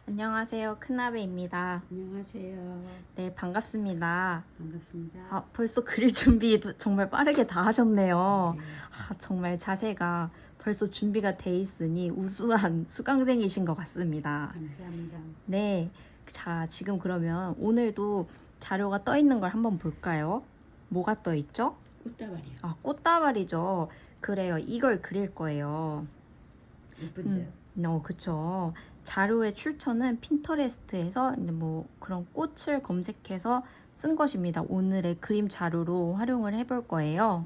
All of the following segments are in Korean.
안녕하세요. 큰아베입니다. 안녕하세요. 네, 반갑습니다. 반갑습니다. 벌써 그릴 준비 정말 빠르게 다 하셨네요. 네. 정말 자세가 벌써 준비가 돼 있으니 우수한 수강생이신 것 같습니다. 감사합니다. 네, 자, 지금 그러면 오늘도 자료가 떠 있는 걸 한번 볼까요? 뭐가 떠 있죠? 꽃다발이요. 꽃다발이죠. 그래요. 이걸 그릴 거예요. 예쁜데요. 그쵸. 자료의 출처는 핀터레스트에서 이제 뭐 그런 꽃을 검색해서 쓴 것입니다. 오늘의 그림 자료로 활용을 해볼 거예요.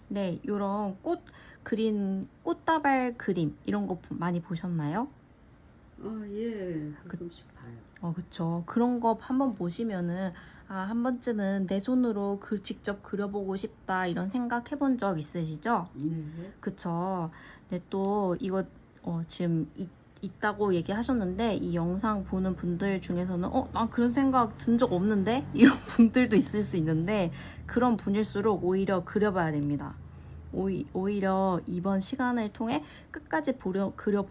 네, 이런 그린 꽃다발 그림 이런 거 많이 보셨나요? 예. 가끔씩 봐요. 그쵸. 그런 거 한번 보시면은 한 번쯤은 내 손으로 직접 그려보고 싶다 이런 생각 해본 적 있으시죠? 네. 그쵸. 네, 또 이거 지금 있다고 얘기하셨는데 이 영상 보는 분들 중에서는 나 그런 생각 든 적 없는데? 이런 분들도 있을 수 있는데 그런 분일수록 오히려 그려봐야 됩니다. 오히려 이번 시간을 통해 끝까지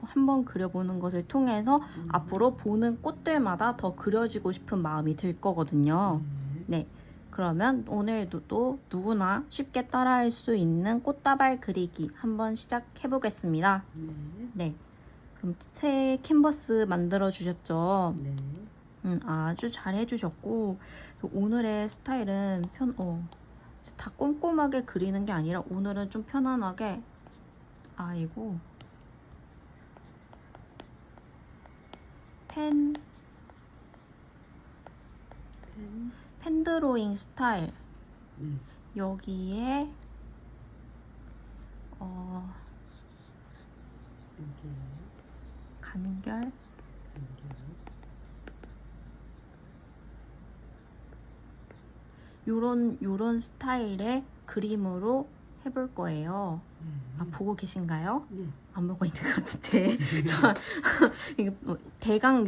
한번 그려보는 것을 통해서 앞으로 보는 꽃들마다 더 그려지고 싶은 마음이 들 거거든요. 네. 그러면 오늘도 또 누구나 쉽게 따라할 수 있는 꽃다발 그리기 한번 시작해 보겠습니다. 네. 그럼 새 캔버스 만들어 주셨죠? 네. 아주 잘 해주셨고 오늘의 스타일은 다 꼼꼼하게 그리는 게 아니라 오늘은 좀 편안하게 이거 펜 드로잉 스타일 네. 여기에 여기 간결 요런 스타일의 그림으로 해볼 거예요. 보고 계신가요? 네. 안 보고 있는 것 같은데. 이게 대강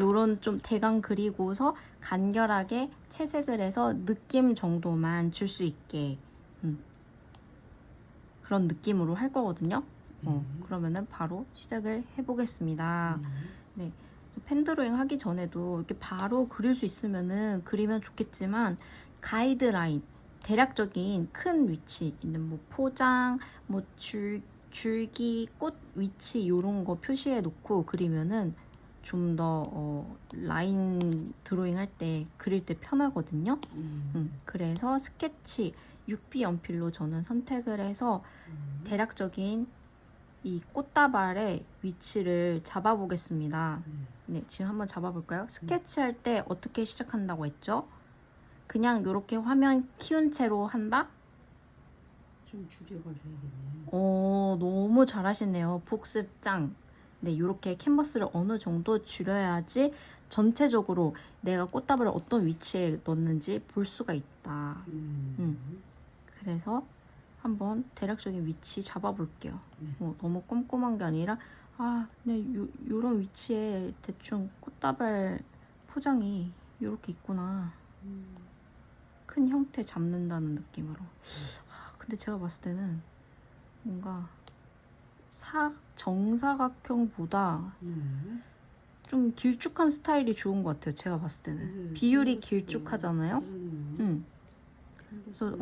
대강 그리고서 간결하게 채색을 해서 느낌 정도만 줄 수 있게 그런 느낌으로 할 거거든요. 그러면은 바로 시작을 해보겠습니다. 네. 펜드로잉 하기 전에도 이렇게 바로 그릴 수 있으면은 그리면 좋겠지만 가이드라인, 대략적인 큰 위치, 뭐 포장, 뭐 줄기, 꽃 위치 이런 거 표시해 놓고 그리면은 좀 더 라인 드로잉 할 때 그릴 때 편하거든요. 그래서 스케치 6B 연필로 저는 선택을 해서 대략적인 이 꽃다발의 위치를 잡아보겠습니다. 네, 지금 한번 잡아볼까요? 스케치할 때 어떻게 시작한다고 했죠? 그냥 이렇게 화면 키운 채로 한다? 좀 줄여가줘야겠네요. 너무 잘하시네요. 복습장. 네, 이렇게 캔버스를 어느 정도 줄여야지 전체적으로 내가 꽃다발을 어떤 위치에 넣는지 볼 수가 있다. 그래서 한번 대략적인 위치 잡아볼게요. 너무 꼼꼼한 게 아니라 네, 요런 위치에 대충 꽃다발 포장이 이렇게 있구나. 큰 형태 잡는다는 느낌으로. 근데 제가 봤을 때는 뭔가 정사각형보다 좀 길쭉한 스타일이 좋은 것 같아요. 제가 봤을 때는 비율이 길쭉하잖아요. 그래서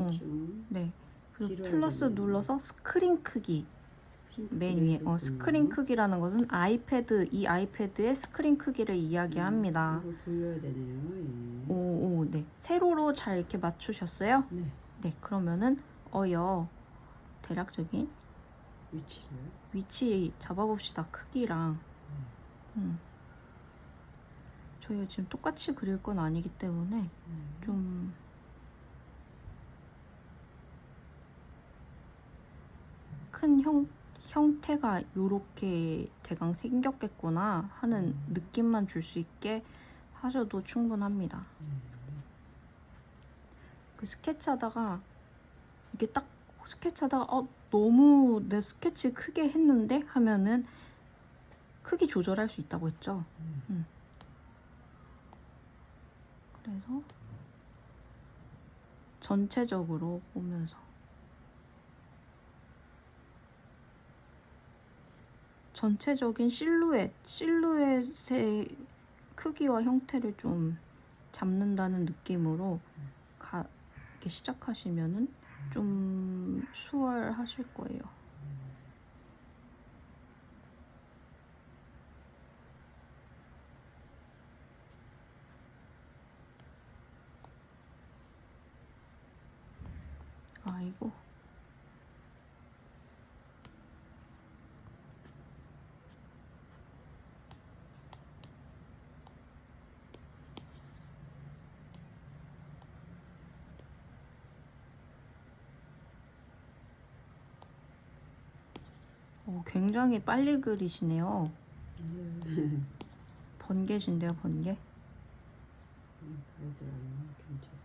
네. 그리고 플러스 눌러서 스크린 크기 맨 위에 스크린 크기라는 것은 이 아이패드의 스크린 크기를 이야기합니다. 이거 돌려야 되네요. 오, 네. 세로로 잘 이렇게 맞추셨어요? 네. 네, 그러면은 대략적인 위치 잡아봅시다. 크기랑. 저희가 지금 똑같이 그릴 건 아니기 때문에 좀 큰 형태가 요렇게 대강 생겼겠구나 하는 느낌만 줄 수 있게 하셔도 충분합니다. 그 스케치하다가 이게 딱 스케치하다가 너무 내 스케치 크게 했는데 하면은 크기 조절할 수 있다고 했죠. 그래서 전체적으로 보면서 전체적인 실루엣의 크기와 형태를 좀 잡는다는 느낌으로 이렇게 시작하시면은 좀 수월하실 거예요. 아이고. 굉장히 빨리 그리시네요. 번개신데요, 번개? 가이드라인 좀 잡고.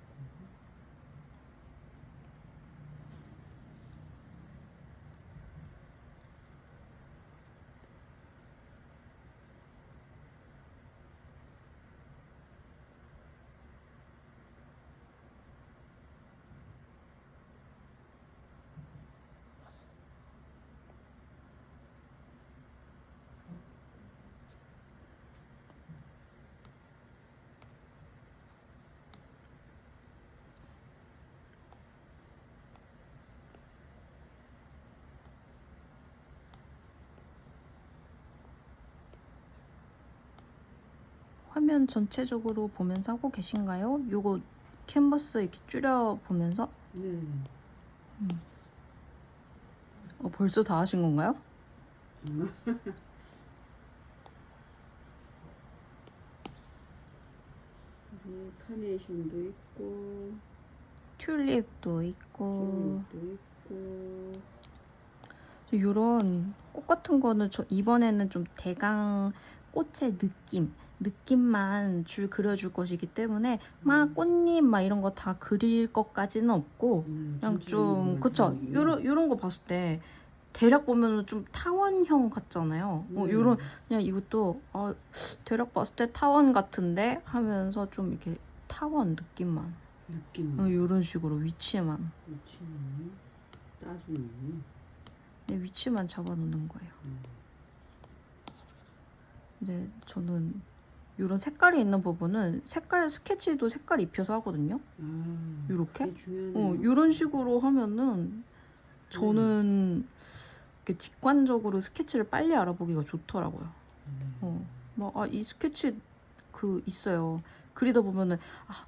화면 전체적으로 보면서 하고 계신가요? 요거 캔버스 이렇게 줄여 보면서? 네. 벌써 다 하신 건가요? 여기 카네이션도 있고, 튤립도 있고. 튤립도 있고. 요런 꽃 같은 거는 저 이번에는 좀 대강 꽃의 느낌만 줄 그려줄 것이기 때문에 막 꽃잎 막 이런 거 다 그릴 것까지는 없고 그냥 좀 그쵸? 요런 거 봤을 때 대략 보면은 좀 타원형 같잖아요. 요런 그냥 이것도 대략 봤을 때 타원 같은데 하면서 좀 이렇게 타원 느낌만 요런 식으로 위치만 따주는군요. 네, 위치만 잡아놓는 거예요. 근데 저는 이런 색깔이 있는 부분은 스케치도 색깔 입혀서 하거든요. 요렇게? 이런 식으로 하면은 저는 이렇게 직관적으로 스케치를 빨리 알아보기가 좋더라고요. 이 스케치 있어요. 그리다 보면은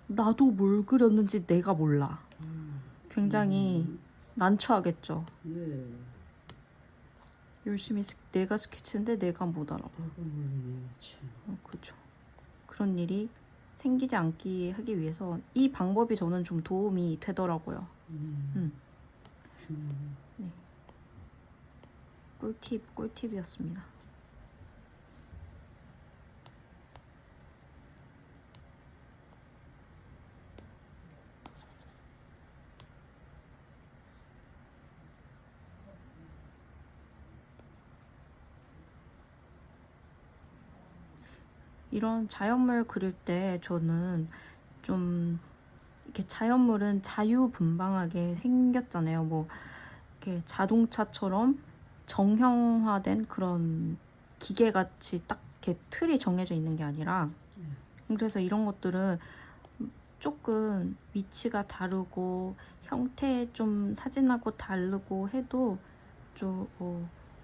나도 뭘 그렸는지 내가 몰라. 굉장히 난처하겠죠. 네. 열심히 내가 스케치인데 내가 못 알아봐. 그렇죠. 그런 일이 생기지 않게 하기 위해서 이 방법이 저는 좀 도움이 되더라고요. 네. 꿀팁이었습니다. 이런 자연물 그릴 때 저는 좀 이렇게 자연물은 자유분방하게 생겼잖아요. 뭐 이렇게 자동차처럼 정형화된 그런 기계같이 딱 이렇게 틀이 정해져 있는 게 아니라 그래서 이런 것들은 조금 위치가 다르고 형태 좀 사진하고 다르고 해도 좀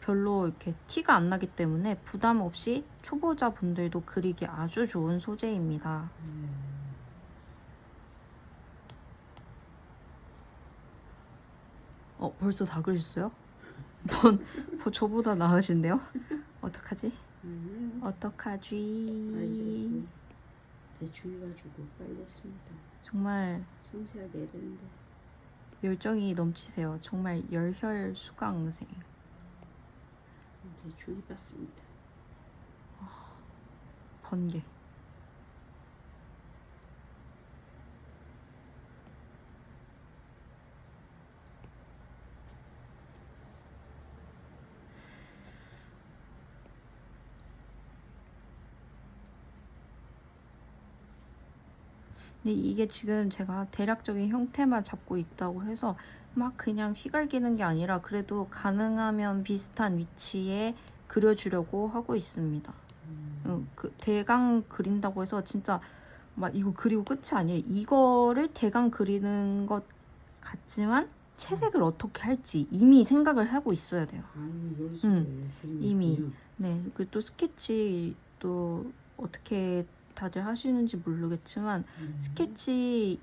별로 이렇게 티가 안 나기 때문에 부담 없이 초보자분들도 그리기 아주 좋은 소재입니다. 벌써 다 그리셨어요? 저보다 나으신데요? 어떡하지? 어떡하지? 대충 해가지고 빨리 했습니다. 정말 섬세하게 해야 되는데. 열정이 넘치세요. 정말 열혈 수강생. 대충 해봤습니다. 번개. 근데 이게 지금 제가 대략적인 형태만 잡고 있다고 해서 막 그냥 휘갈기는 게 아니라 그래도 가능하면 비슷한 위치에 그려주려고 하고 있습니다. 그 대강 그린다고 해서 진짜 막 이거 그리고 끝이 아니에요. 이거를 대강 그리는 것 같지만 채색을 어떻게 할지 이미 생각을 하고 있어야 돼요. 아니 머릿속에 그림이 이미. 있군요. 네, 그리고 또 스케치 또 어떻게 다들 하시는지 모르겠지만 스케치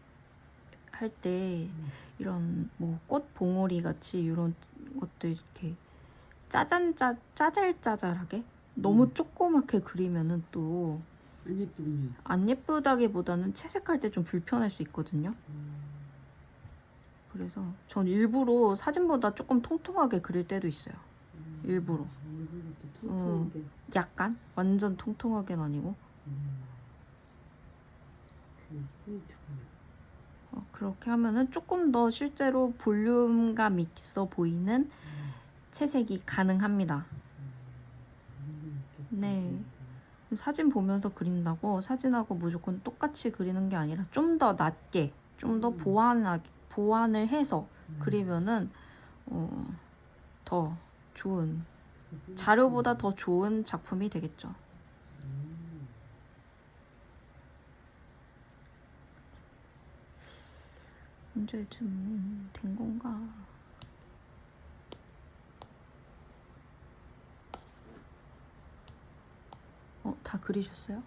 할 때 이런 뭐 꽃 봉오리 같이 이런 것들 이렇게 짜잘짜잘하게 너무 조그맣게 그리면은 또 안 예쁘군요. 안 예쁘다기보다는 채색할 때 좀 불편할 수 있거든요. 그래서 전 일부러 사진보다 조금 통통하게 그릴 때도 있어요. 일부러. 일부러 또 통통하게. 약간 완전 통통하게는 아니고 그 포인트군요. 그렇게 하면은 조금 더 실제로 볼륨감 있어 보이는 채색이 가능합니다. 네. 사진 보면서 그린다고 사진하고 무조건 똑같이 그리는 게 아니라 좀 더 낮게, 좀 더 보완을 해서 그리면은 더 좋은 자료보다 더 좋은 작품이 되겠죠. 언제쯤 된 건가? 다 그리셨어요?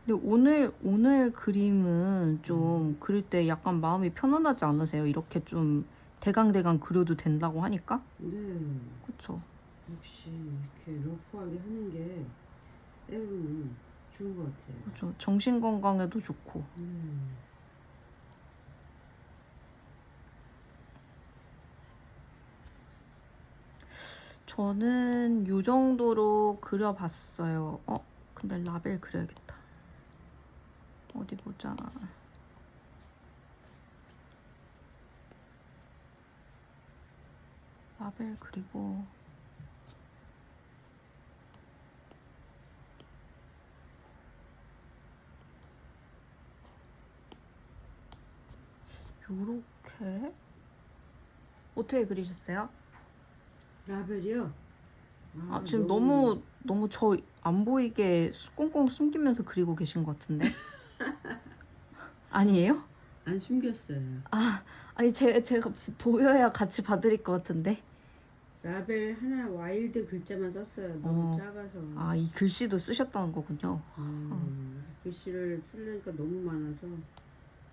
근데 오늘 그림은 좀 그릴 때 약간 마음이 편안하지 않으세요? 이렇게 좀 대강대강 그려도 된다고 하니까? 네. 그쵸? 역시 이렇게 러프하게 하는 게 때로는 좋은 것 같아요. 그쵸? 정신 건강에도 좋고. 저는 이 정도로 그려봤어요. 근데 라벨 그려야겠다. 어디 보자. 라벨 그리고 요렇게 어떻게 그리셨어요? 라벨이요? 지금 너무 저 안 보이게 꽁꽁 숨기면서 그리고 계신 것 같은데? 아니에요? 안 숨겼어요. 아니 제가 보여야 같이 봐드릴 것 같은데? 라벨 하나 와일드 글자만 썼어요. 너무 작아서. 이 글씨도 쓰셨다는 거군요. 글씨를 쓰려니까 너무 많아서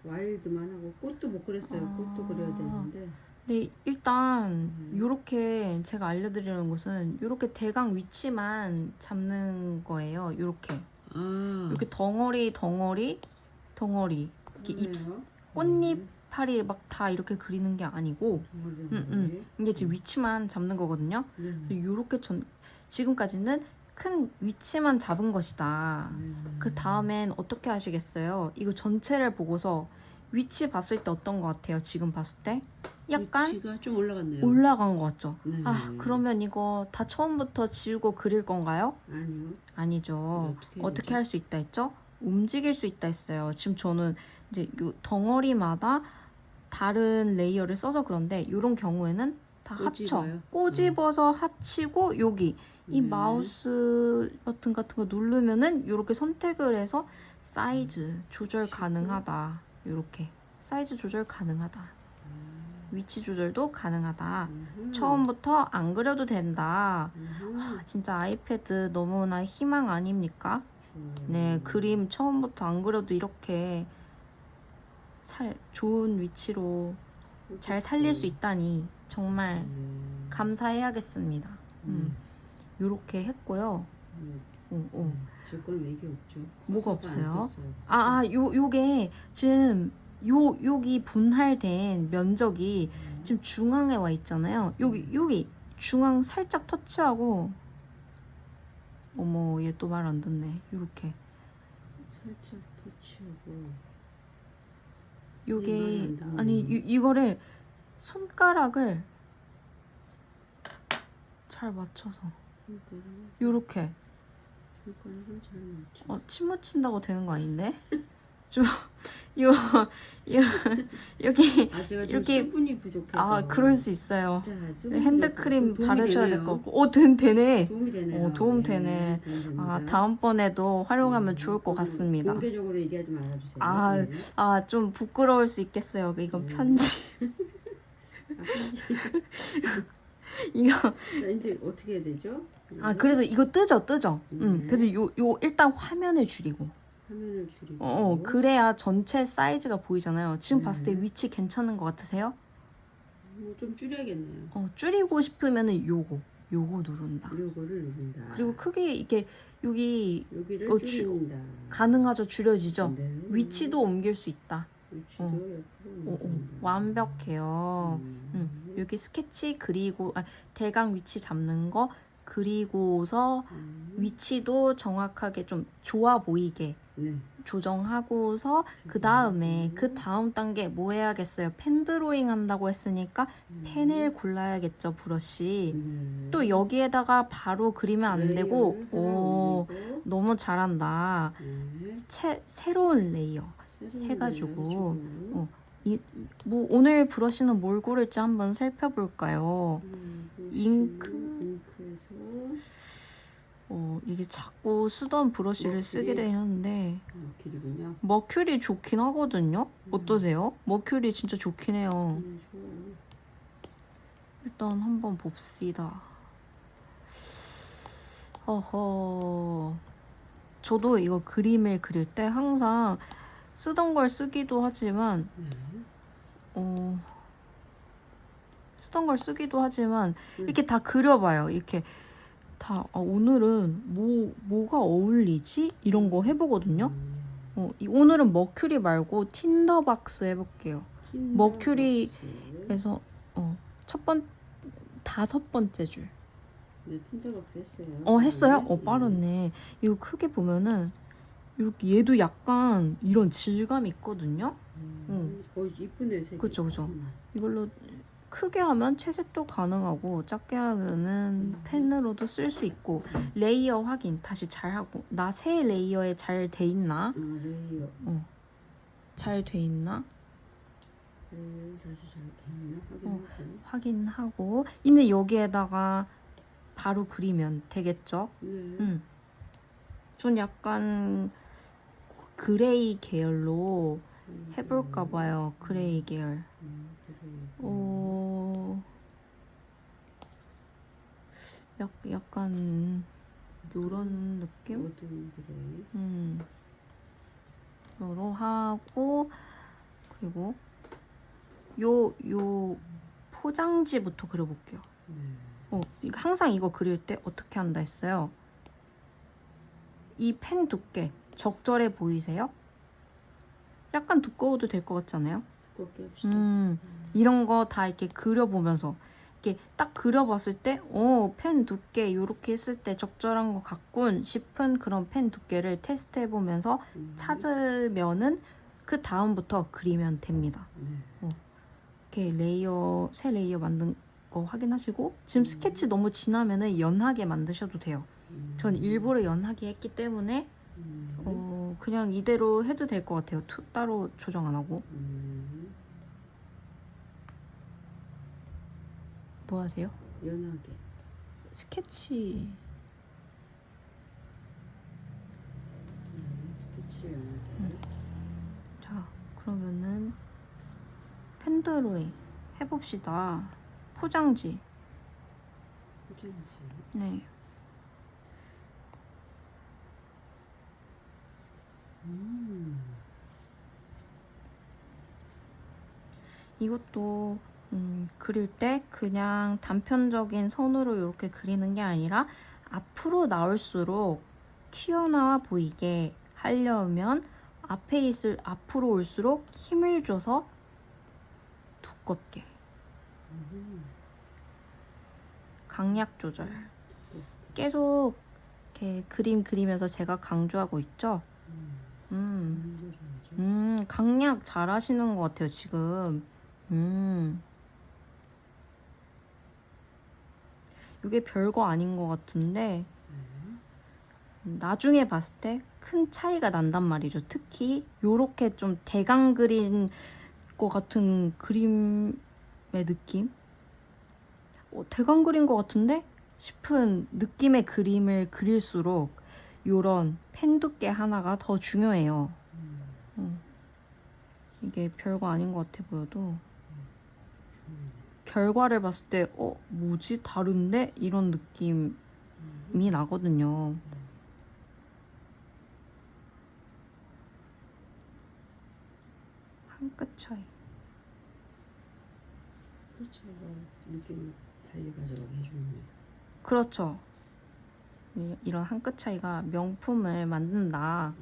와일드만 하고 꽃도 못 그렸어요. 꽃도 그려야 되는데. 네, 일단 요렇게 제가 알려드리는 것은 요렇게 대강 위치만 잡는 거예요. 요렇게 이렇게 덩어리 이렇게 꽃잎 파리 막 다 이렇게 그리는 게 아니고 이게 지금 위치만 잡는 거거든요. 요렇게 지금까지는 큰 위치만 잡은 것이다. 그 다음엔 어떻게 하시겠어요? 이거 전체를 보고서 위치 봤을 때 어떤 것 같아요? 지금 봤을 때? 약간 위치가 좀 올라갔네요. 올라간 것 같죠? 네. 그러면 이거 다 처음부터 지우고 그릴 건가요? 아니요. 아니죠. 어떻게 되죠? 할 수 있다 했죠? 움직일 수 있다 했어요. 지금 저는 이제 요 덩어리마다 다른 레이어를 써서 그런데 이런 경우에는 다 꼬집어요? 꼬집어서 합치고 여기 이 마우스 버튼 같은 거 누르면은 이렇게 선택을 해서 사이즈 조절 가능하다. 이렇게 사이즈 조절 가능하다. 위치 조절도 가능하다. 처음부터 안 그려도 된다. 진짜 아이패드 너무나 희망 아닙니까? 네, 그림 처음부터 안 그려도 이렇게 좋은 위치로 잘 살릴 수 있다니 정말 감사해야겠습니다. 요렇게 했고요. 제 건 왜 이게 없죠? 뭐가 커서가 없어요? 안 떴어요. 요게 지금 여기 분할된 면적이 지금 중앙에 와 있잖아요. 여기 중앙 살짝 터치하고 어머 얘 또 말 안 듣네. 요렇게 살짝 터치하고 요게 말이 안 듣네. 아니 이거를 손가락을 잘 맞춰서 요렇게 손가락은 잘 맞춰. 침 묻힌다고 되는 거 아닌데? 좀 이거 이거 여기 제가 좀 이렇게 수분이 부족해서. 그럴 수 있어요. 자, 수분이 핸드크림 부족해서 바르셔야 도움이 될 것 되네요. 같고. 되네. 도움이 되네요. 도움 되네. 도움 됩니다. 다음번에도 활용하면 좋을 것 같습니다. 공개적으로 얘기하지 말아주세요. 아, 네. 좀 부끄러울 수 있겠어요. 이건 편지. 이거 자, 이제 어떻게 해야 되죠? 그래서 이거 뜨죠. 네. 그래서 요 일단 화면을 줄이고. 화면을 줄이고. 그래야 전체 사이즈가 보이잖아요. 지금 네. 봤을 때 위치 괜찮은 것 같으세요? 좀 줄여야겠네요. 줄이고 싶으면은 요거 누른다. 요거를 누른다. 그리고 크게 이게 여기를 어, 줄인다. 가능하죠. 줄여지죠. 네. 위치도 옮길 수 있다. 위치도 옆으로 옮긴다. 완벽해요. 여기 스케치 그리고 대강 위치 잡는 거 그리고서 위치도 정확하게 좀 좋아 보이게 네. 조정하고서 그 다음에 그 다음 단계 뭐 해야겠어요? 펜 드로잉 한다고 했으니까 펜을 골라야겠죠, 브러쉬. 네. 또 여기에다가 바로 그리면 안 되고, 레이어를 하나 올리고. 너무 잘한다. 네. 새로운 레이어 새로운 해가지고, 레이어를 뭐 오늘 브러쉬는 뭘 고를지 한번 살펴볼까요? 잉크에서 이게 자꾸 쓰던 브러쉬를 쓰게 되는데, 길이군요. 머큐리 좋긴 하거든요? 어떠세요? 머큐리 진짜 좋긴 해요. 좋아요. 일단 한번 봅시다. 저도 이거 그림을 그릴 때 항상 쓰던 걸 쓰기도 하지만 이렇게 다 그려봐요. 이렇게 다 오늘은 뭐가 어울리지? 이런 거 해보거든요. 오늘은 머큐리 말고 틴더박스 해볼게요. 머큐리에서 다섯 번째 줄. 네, 틴터박스 했어요. 했어요? 네. 빠르네. 이거 크게 보면은 이렇게 얘도 약간 이런 질감이 있거든요. 이쁘네 색이. 그쵸. 이걸로 크게 하면 채색도 가능하고 작게 하면은 펜으로도 쓸 수 있고 레이어 확인 다시 잘 하고 나 새 레이어에 잘 돼 있나? 레이어. 잘 돼 있나? 잘 됐나? 확인하고 근데 여기에다가 바로 그리면 되겠죠? 네. 전 약간 그레이 계열로 해볼까 봐요. 그레이 계열. 약간 요런 느낌? 어두운 그레이. 요로 하고 그리고 요 포장지부터 그려볼게요. 항상 이거 그릴 때 어떻게 한다 했어요? 이 펜 두께 적절해 보이세요? 약간 두꺼워도 될 것 같지 않아요? 두껍게 합시다. 이런 거 다 이렇게 그려보면서 이렇게 딱 그려봤을 때 펜 두께 이렇게 했을 때 적절한 것 같군 싶은 그런 펜 두께를 테스트해보면서 찾으면은 그 다음부터 그리면 됩니다. 이렇게 새 레이어 만든 거 확인하시고 지금 스케치 너무 진하면은 연하게 만드셔도 돼요. 전 일부러 연하게 했기 때문에 그냥 이대로 해도 될 것 같아요. 따로 조정 안 하고. 뭐 하세요? 연하게. 스케치. 스케치를 연하게. 자, 그러면은 펜드로잉 해봅시다. 포장지. 네. 이것도 그릴 때 그냥 단편적인 선으로 이렇게 그리는 게 아니라 앞으로 나올수록 튀어나와 보이게 하려면 앞으로 올수록 힘을 줘서 두껍게 강약 조절 계속 이렇게 그림 그리면서 제가 강조하고 있죠. 강약 잘 하시는 것 같아요 지금. 이게 별거 아닌 것 같은데 나중에 봤을 때 큰 차이가 난단 말이죠. 특히 요렇게 좀 대강 그린 것 같은 그림의 느낌? 대강 그린 것 같은데? 싶은 느낌의 그림을 그릴수록 요런 펜 두께 하나가 더 중요해요. 이게 별거 아닌 것 같아 보여도 결과를 봤을 때 뭐지? 다른데? 이런 느낌이 나거든요. 한 끗 차이. 그렇죠. 느낌을 달리 가져가게 해주는 거예요. 그렇죠. 이런 한 끗 차이가 명품을 만든다.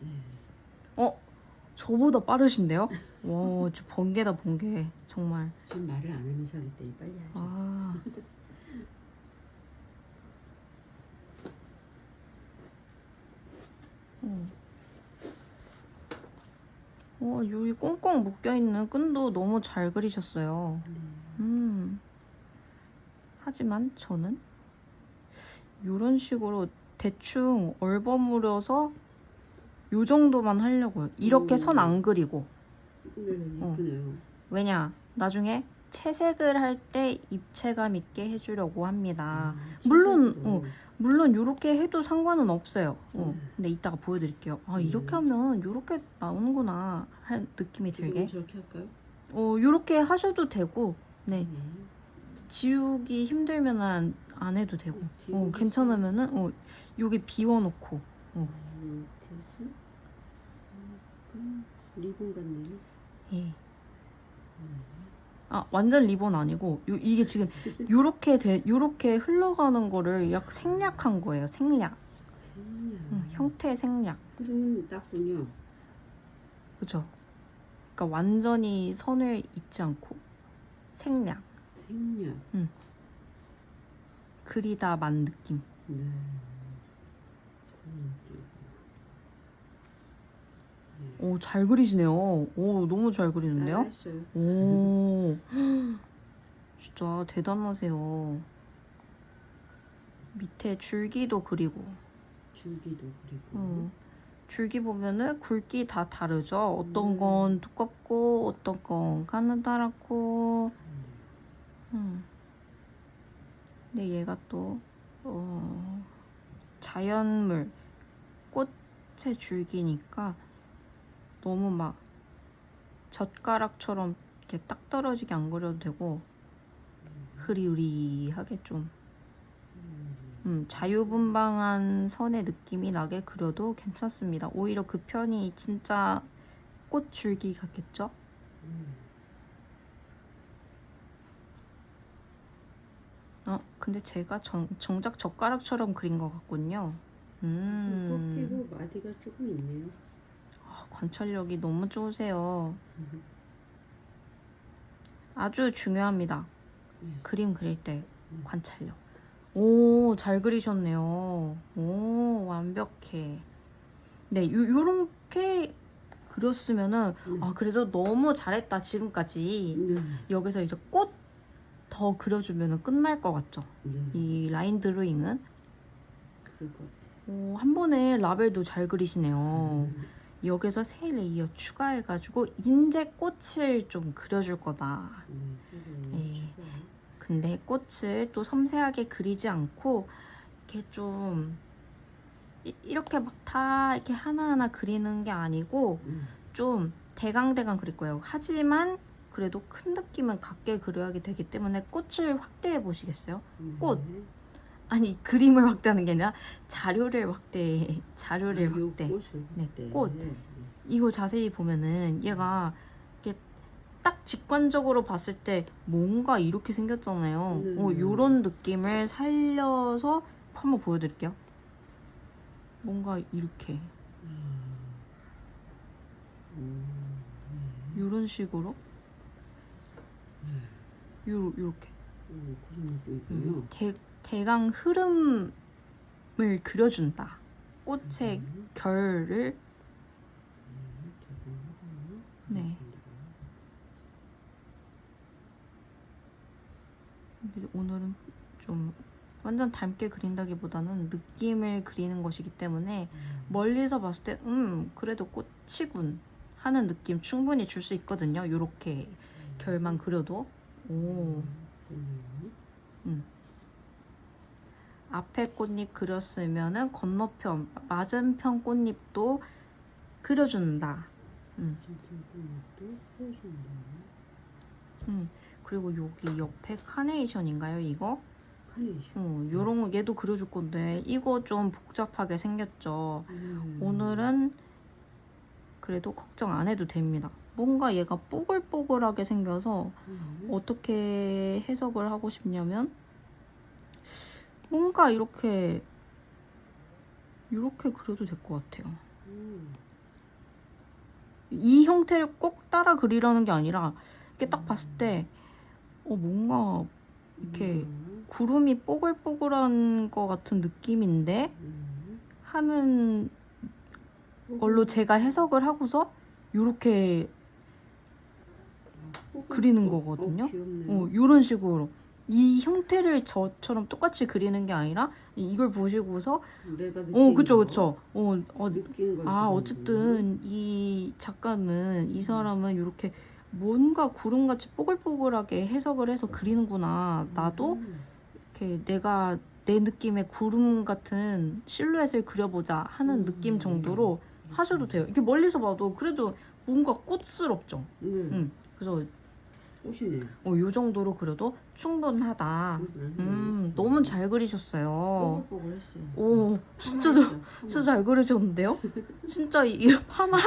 저보다 빠르신데요? 와, 저 번개다 번개. 정말. 지금 말을 안 하면서 하기 때문에 빨리 하죠. 아. 여기 꽁꽁 묶여있는 끈도 너무 잘 그리셨어요. 하지만 저는 이런 식으로 대충 얼버무려서 요 정도만 하려고요. 이렇게 선 안 그리고. 네, 예쁘네요. 왜냐? 나중에 채색을 할 때 입체감 있게 해주려고 합니다. 채색으로. 물론 이렇게 해도 상관은 없어요. 근데 이따가 보여드릴게요. 이렇게 하면 이렇게 나오는구나 할 느낌이 들게. 저렇게 할까요? 이렇게 하셔도 되고, 네. 지우기 힘들면 안 해도 되고, 괜찮으면은 여기 비워놓고. 이렇게 해서 리본 같네요. 예. 완전 리본 아니고 이게 지금 요렇게 흘러가는 거를 약 생략한 거예요. 생략. 형태 생략. 그러면 딱군요. 그죠? 그러니까 완전히 선을 잇지 않고 생략. 생략. 그리다 만 느낌. 네. 그런 느낌. 잘 그리시네요. 너무 잘 그리는데요? 따라했어요. 진짜 대단하세요. 밑에 줄기도 그리고. 줄기도 그리고. 줄기 보면은 굵기 다 다르죠. 어떤 건 두껍고 어떤 건 가느다랗고. 근데 얘가 또 자연물 꽃의 줄기니까 너무 막 젓가락처럼 이렇게 딱 떨어지게 안 그려도 되고 흐리흐리하게 좀 자유분방한 선의 느낌이 나게 그려도 괜찮습니다. 오히려 그 편이 진짜 꽃 줄기 같겠죠? 근데 제가 정작 젓가락처럼 그린 것 같군요. 꽃피고 마디가 조금 있네요. 관찰력이 너무 좋으세요. 아주 중요합니다. 그림 그릴 때 관찰력. 잘 그리셨네요. 완벽해. 네, 요렇게 그렸으면은 그래도 너무 잘했다 지금까지. 여기서 이제 꽃 더 그려주면은 끝날 것 같죠? 이 라인 드로잉은. 그럴 것 같아요. 한 번에 라벨도 잘 그리시네요. 여기서 세 레이어 추가해가지고 인제 꽃을 좀 그려줄 거다. 네. 근데 꽃을 또 섬세하게 그리지 않고 이렇게 좀 이렇게 막 다 이렇게 하나하나 그리는 게 아니고 좀 대강대강 그릴 거예요. 하지만 그래도 큰 느낌은 같게 그려야 되기 때문에 꽃을 확대해 보시겠어요? 꽃. 아니 그림을 확대하는 게 아니라 자료를 확대. 네, 꽃. 이거 자세히 보면은 얘가 이렇게 딱 직관적으로 봤을 때 뭔가 이렇게 생겼잖아요. 요런 느낌을 살려서 한번 보여드릴게요. 뭔가 이렇게 요런 식으로 요렇게 그런 느낌이군요. 대강 흐름을 그려준다. 꽃의 결을. 네. 오늘은 좀 완전 닮게 그린다기보다는 느낌을 그리는 것이기 때문에 멀리서 봤을 때 그래도 꽃이군 하는 느낌 충분히 줄 수 있거든요. 요렇게 결만 그려도. 오. 앞에 꽃잎 그렸으면은 건너편 맞은편 꽃잎도 그려준다. 그리고 여기 옆에 카네이션인가요, 이거? 카네이션. 요런 거 얘도 그려줄 건데 이거 좀 복잡하게 생겼죠. 오늘은 그래도 걱정 안 해도 됩니다. 뭔가 얘가 뽀글뽀글하게 생겨서 어떻게 해석을 하고 싶냐면 뭔가 이렇게 그려도 될 것 같아요. 이 형태를 꼭 따라 그리라는 게 아니라 이렇게 딱 봤을 때 뭔가 이렇게 구름이 뽀글뽀글한 것 같은 느낌인데 하는 걸로 제가 해석을 하고서 이렇게 그리는 거거든요. 이런 식으로 이 형태를 저처럼 똑같이 그리는 게 아니라 이걸 보시고서 내가 느낀 그쵸. 느낀 걸 어쨌든 이 작가는 이 사람은 이렇게 뭔가 구름같이 뽀글뽀글하게 해석을 해서 그리는구나. 나도 이렇게 내가 내 느낌의 구름 같은 실루엣을 그려보자 하는 느낌 정도로 하셔도 돼요. 이렇게 멀리서 봐도 그래도 뭔가 꽃스럽죠. 그래서 꽃이네. 요 정도로 그려도 충분하다. 너무 잘 그리셨어요. 뽀글뽀글했어요. 오, 진짜 잘 그리셨는데요? 진짜 이 하나?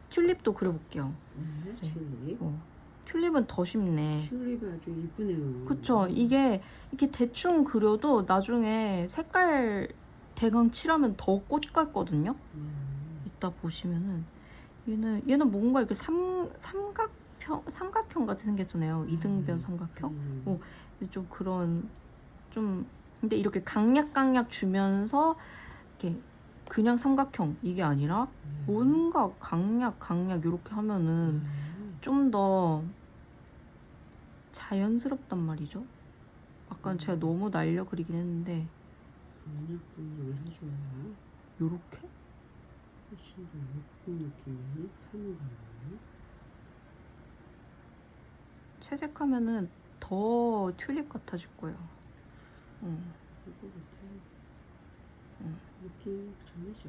튤립도 그려볼게요. 튤립. 튤립은 더 쉽네. 튤립이 아주 이쁘네요. 그쵸. 이게 이렇게 대충 그려도 나중에 색깔 대강 칠하면 더 꽃 같거든요. 이따 보시면은 얘는 뭔가 이렇게 삼각형 같이 생겼잖아요. 이등변 삼각형. 좀 그런 근데 이렇게 강약 주면서 이렇게 그냥 삼각형 이게 아니라 뭔가 강약 이렇게 하면은 좀 더 자연스럽단 말이죠. 아까 제가 너무 날려 그리긴 했는데 강약을 해줘야 요렇게? 훨씬 더 예쁜 느낌이 사는 거예요. 채색하면은 더 튤립 같아질 거예요. 예쁠 것 같아요. 느낌 전해줘.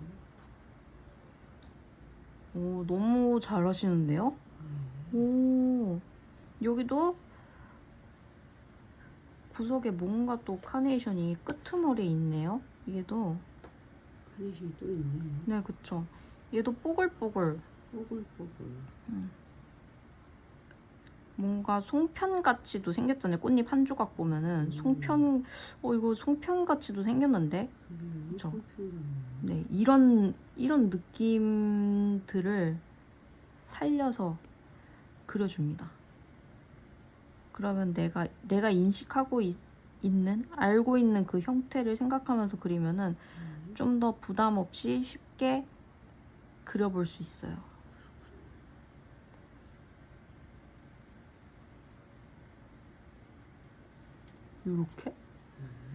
오, 너무 잘하시는데요? 오, 여기도 구석에 뭔가 또 카네이션이 끄트머리에 있네요. 얘도. 카네이션이 또 있네. 네, 그쵸. 얘도 뽀글뽀글. 뭔가 송편같이도 생겼잖아요. 꽃잎 한 조각 보면은 송편, 이거 송편같이도 생겼는데. 그쵸. 네, 이런 느낌들을 살려서 그려줍니다. 그러면 내가 인식하고 알고 있는 그 형태를 생각하면서 그리면은 좀 더 부담 없이 쉽게 그려볼 수 있어요. 요렇게?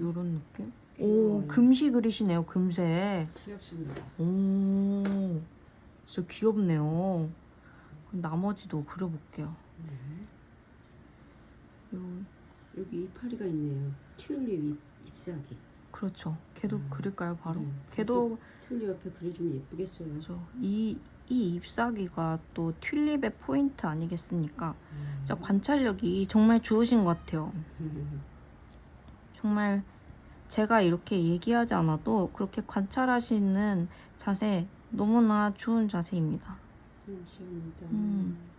요런 느낌? 오, 금시 그리시네요, 금세. 귀엽습니다. 오, 진짜 귀엽네요. 그럼 나머지도 그려볼게요. 여기 이파리가 있네요. 튤립 잎사귀. 그렇죠. 걔도 그릴까요, 바로? 걔도 튤립 옆에 그려주면 예쁘겠어요. 그렇죠. 이 잎사귀가 또 튤립의 포인트 아니겠습니까? 진짜 관찰력이 정말 좋으신 것 같아요. 정말 제가 이렇게 얘기하지 않아도 그렇게 관찰하시는 자세 너무나 좋은 자세입니다. 감사합니다.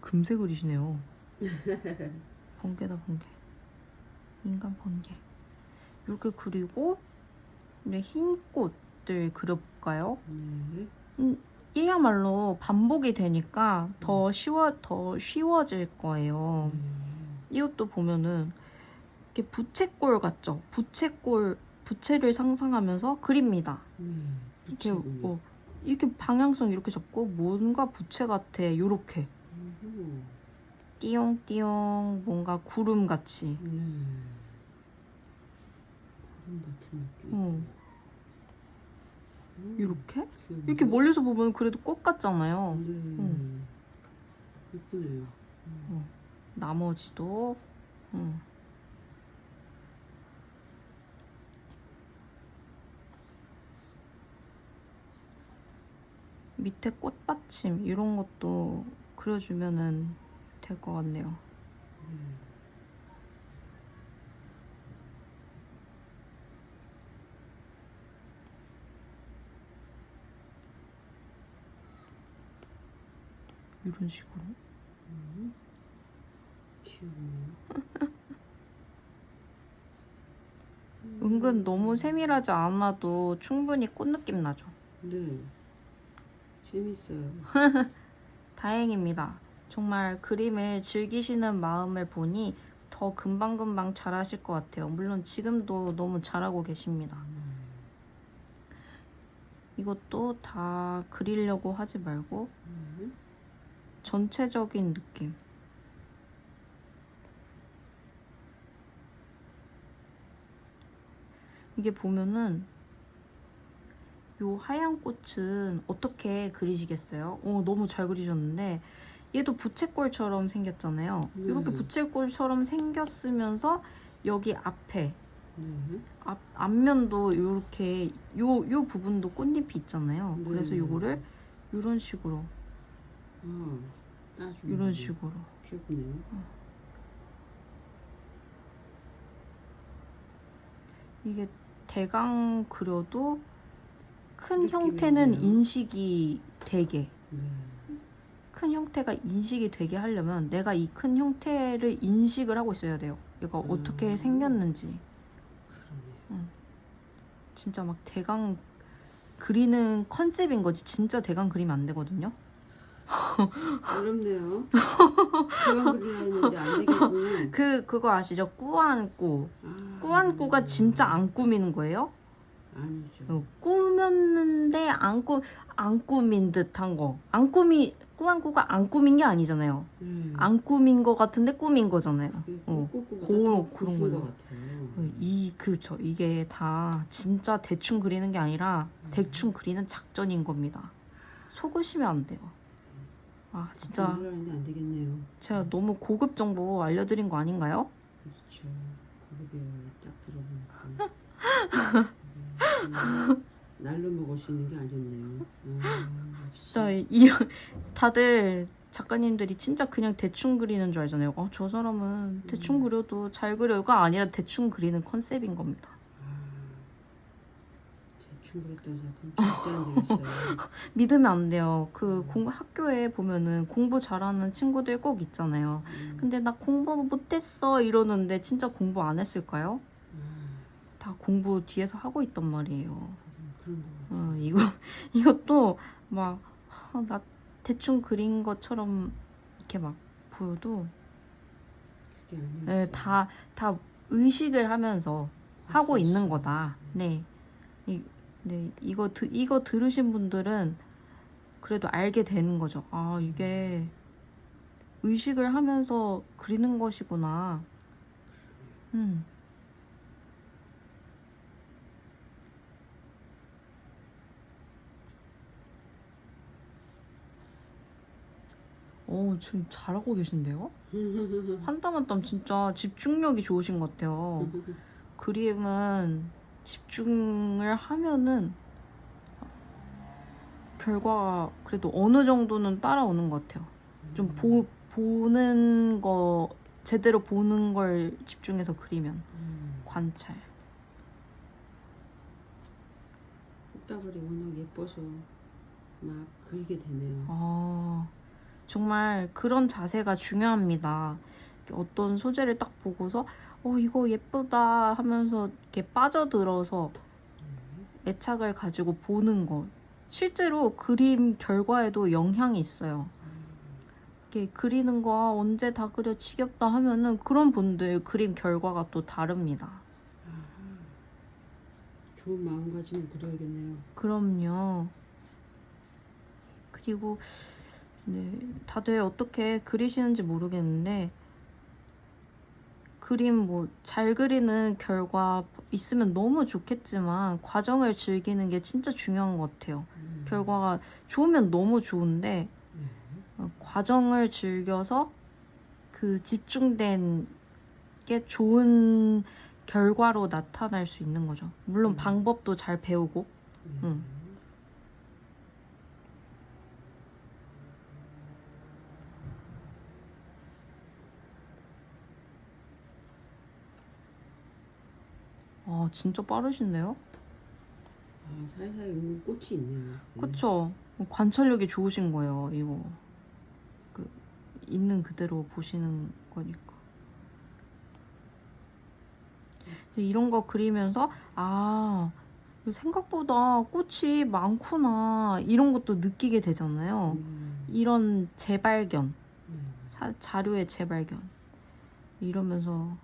금세 그리시네요. 번개다, 번개. 인간 번개. 이렇게 그리고 이제 흰 꽃들 그려볼까요? 얘야말로 반복이 되니까 더 쉬워질 거예요. 이것도 보면은 이렇게 부채꼴 같죠? 부채꼴 부채를 상상하면서 그립니다. 네. 이렇게 부채군요. 이렇게 방향성 이렇게 잡고 뭔가 부채 같아 요렇게 음흠. 띠용띠용 뭔가 구름 같이. 네. 구름 같은 느낌. 이렇게 귀여운데? 이렇게 멀리서 보면 그래도 꽃 같잖아요. 네. 예쁘네요. 나머지도 밑에 꽃받침 이런 것도 그려주면은 될 것 같네요. 이런 식으로. 귀엽네요. 은근 너무 세밀하지 않아도 충분히 꽃 느낌 나죠. 네. 재밌어요. 다행입니다. 정말 그림을 즐기시는 마음을 보니 더 금방금방 잘하실 것 같아요. 물론 지금도 너무 잘하고 계십니다. 이것도 다 그리려고 하지 말고 전체적인 느낌. 이게 보면은 요 하얀 꽃은 어떻게 그리시겠어요? 너무 잘 그리셨는데 얘도 부채꼴처럼 생겼잖아요. 이렇게 부채꼴처럼 생겼으면서 여기 앞에 앞면도 이렇게 요 부분도 꽃잎이 있잖아요. 그래서 요거를 이런 식으로 이런 식으로 귀엽네요. 이게 대강 그려도 큰 느낌이 형태는 있네요. 인식이 되게 큰 형태가 인식이 되게 하려면 내가 이 큰 형태를 인식을 하고 있어야 돼요. 얘가 어떻게 생겼는지. 진짜 막 대강 그리는 컨셉인 거지. 진짜 대강 그리면 안 되거든요. 어렵네요. 그만 그리려 했는데 안 되겠군요. 그거 아시죠? 꾸안꾸. 꾸안꾸가 진짜 안 꾸미는 거예요? 아니죠. 꾸몄는데 안 꾸민 듯한 거. 꾸안꾸가 안 꾸민 게 아니잖아요. 안 꾸민 거 같은데 꾸민 거잖아요. 그런 거죠. 그렇죠. 이게 다 진짜 대충 그리는 게 아니라 대충 그리는 작전인 겁니다. 속으시면 안 돼요. 아, 진짜 그리려는데 안 되겠네요. 제가 너무 고급 정보 알려드린 거 아닌가요? 그렇죠. 고급이에요. 딱 들어보니까. 날로 먹을 수 있는 게 아니었네요. 진짜 다들 작가님들이 진짜 그냥 대충 그리는 줄 알잖아요. 저 사람은 대충 그려도 잘 그려가 아니라 대충 그리는 컨셉인 겁니다. 대충 그랬다고 생각하면 절대 안 되겠어요. 믿으면 안 돼요. 학교에 보면은 공부 잘하는 친구들 꼭 있잖아요. 근데 나 공부 못했어 이러는데 진짜 공부 안 했을까요? 다 공부 뒤에서 하고 있단 말이에요. 그런 거 같아요. 이것도 막 나 대충 그린 것처럼 이렇게 막 보여도 그게 아니었어요. 다 의식을 하면서 하고 있는 거다. 네. 이거 들으신 분들은 그래도 알게 되는 거죠. 이게 의식을 하면서 그리는 것이구나. 지금 잘하고 계신데요? 한 땀 한 땀 진짜 집중력이 좋으신 것 같아요. 그림은 집중을 하면은 결과가 그래도 어느 정도는 따라오는 것 같아요. 좀 보는 거, 제대로 보는 걸 집중해서 그리면. 관찰. 꽃다발이 워낙 예뻐서 막 그리게 되네요. 정말 그런 자세가 중요합니다. 어떤 소재를 딱 보고서 이거 예쁘다 하면서 이렇게 빠져들어서 애착을 가지고 보는 것. 실제로 그림 결과에도 영향이 있어요. 이렇게 그리는 거 언제 다 그려 지겹다 하면은 그런 분들 그림 결과가 또 다릅니다. 좋은 마음가짐을 그려야겠네요. 그럼요. 그리고 네, 다들 어떻게 그리시는지 모르겠는데 그림 뭐 잘 그리는 결과 있으면 너무 좋겠지만 과정을 즐기는 게 진짜 중요한 것 같아요. 결과가 좋으면 너무 좋은데 과정을 즐겨서 그 집중된 게 좋은 결과로 나타날 수 있는 거죠. 물론 방법도 잘 배우고. 아, 진짜 빠르신데요? 아, 사이사이 있는 꽃이 있네요. 그쵸? 관찰력이 좋으신 거예요, 이거. 그, 있는 그대로 보시는 거니까. 이런 거 그리면서, 아, 생각보다 꽃이 많구나, 이런 것도 느끼게 되잖아요. 이런 재발견, 자료의 재발견. 이러면서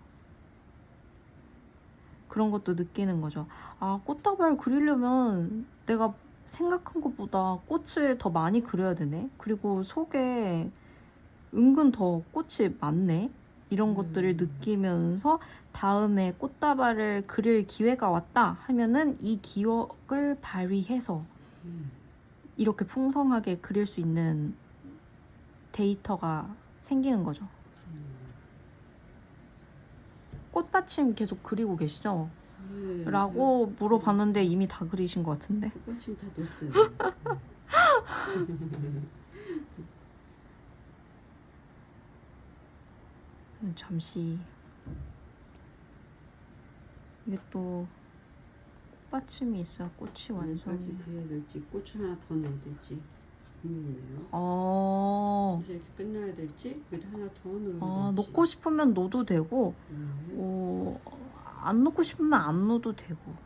그런 것도 느끼는 거죠. 아, 꽃다발 그리려면 내가 생각한 것보다 꽃을 더 많이 그려야 되네. 그리고 속에 은근 더 꽃이 많네. 이런 것들을 느끼면서 다음에 꽃다발을 그릴 기회가 왔다 하면은 이 기억을 발휘해서 이렇게 풍성하게 그릴 수 있는 데이터가 생기는 거죠. 꽃받침 계속 그리고 계시죠? 네, 라고 물어봤는데 이미 다 그리신 것 같은데. 꽃받침 다 뒀어요. 잠시 이게 또 꽃받침이 있어야 꽃이 어디까지 완성이. 그려야 될지, 꽃을 하나 더 넣어야 될지 고민이네요. 아, 이렇게 끝나야 될지, 여기다 하나 더 넣어야 아, 될지. 넣고 싶으면 넣어도 되고, 네. 안 넣고 싶으면 안 넣어도 되고.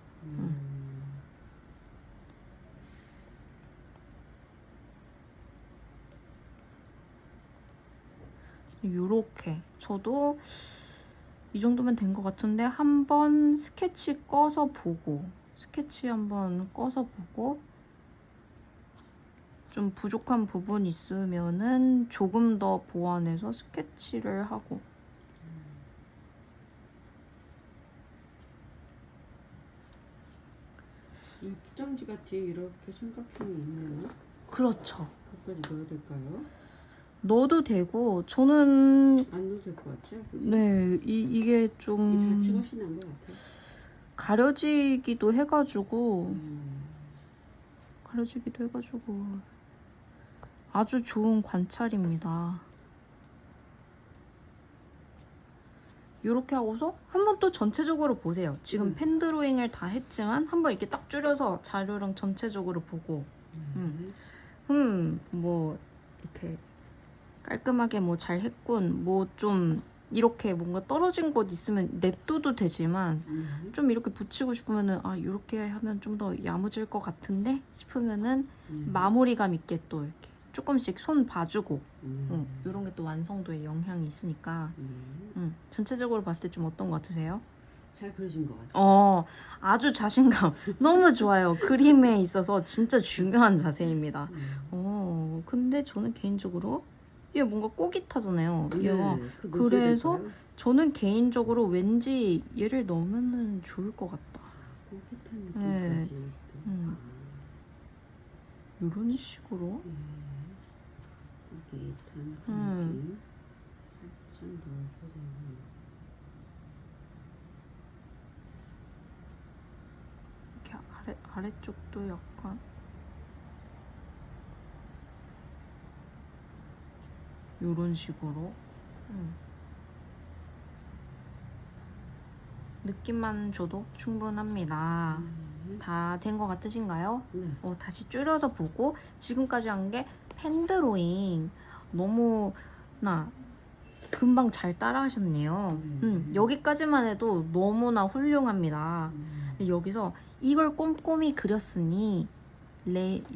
요렇게 저도 이 정도면 된 것 같은데 한번 스케치 꺼서 보고 스케치 한번 꺼서 보고 좀 부족한 부분 있으면은 조금 더 보완해서 스케치를 하고. 이 포장지 같이 이렇게 삼각형이 있네요. 그렇죠. 그것까지 넣어야 될까요? 넣어도 되고 저는 안 넣어도 될 것 같죠? 그치? 네 이게 좀 이 같이 훨씬 나은 것 같아요. 가려지기도 해가지고 아주 좋은 관찰입니다. 이렇게 하고서 한번 또 전체적으로 보세요. 지금 펜 드로잉을 다 했지만 한번 이렇게 딱 줄여서 자료랑 전체적으로 보고 뭐 이렇게 깔끔하게 뭐 잘 했군, 뭐 좀 이렇게 뭔가 떨어진 곳 있으면 냅둬도 되지만 좀 이렇게 붙이고 싶으면은 아 이렇게 하면 좀 더 야무질 것 같은데 싶으면은 마무리감 있게 또 이렇게 조금씩 손 봐주고 이런 게 또 완성도에 영향이 있으니까 전체적으로 봤을 때 좀 어떤 것 같으세요? 잘 그려진 것 같아요. 아주 자신감 너무 좋아요. 그림에 있어서 진짜 중요한 자세입니다. 근데 저는 개인적으로 얘 뭔가 꼬깃하잖아요. 얘가 그 그래서 저는 개인적으로 왠지 얘를 넣으면 좋을 것 같다. 꼬깃한 네. 느낌까지. 이런 식으로 꼬깃한 느낌 살짝 넣어주고. 이렇게 아래쪽도 약간 이런 식으로 느낌만 줘도 충분합니다. 다 된 것 같으신가요? 네. 다시 줄여서 보고 지금까지 한 게 펜드로잉 너무나 금방 잘 따라 하셨네요. 여기까지만 해도 너무나 훌륭합니다. 근데 여기서 이걸 꼼꼼히 그렸으니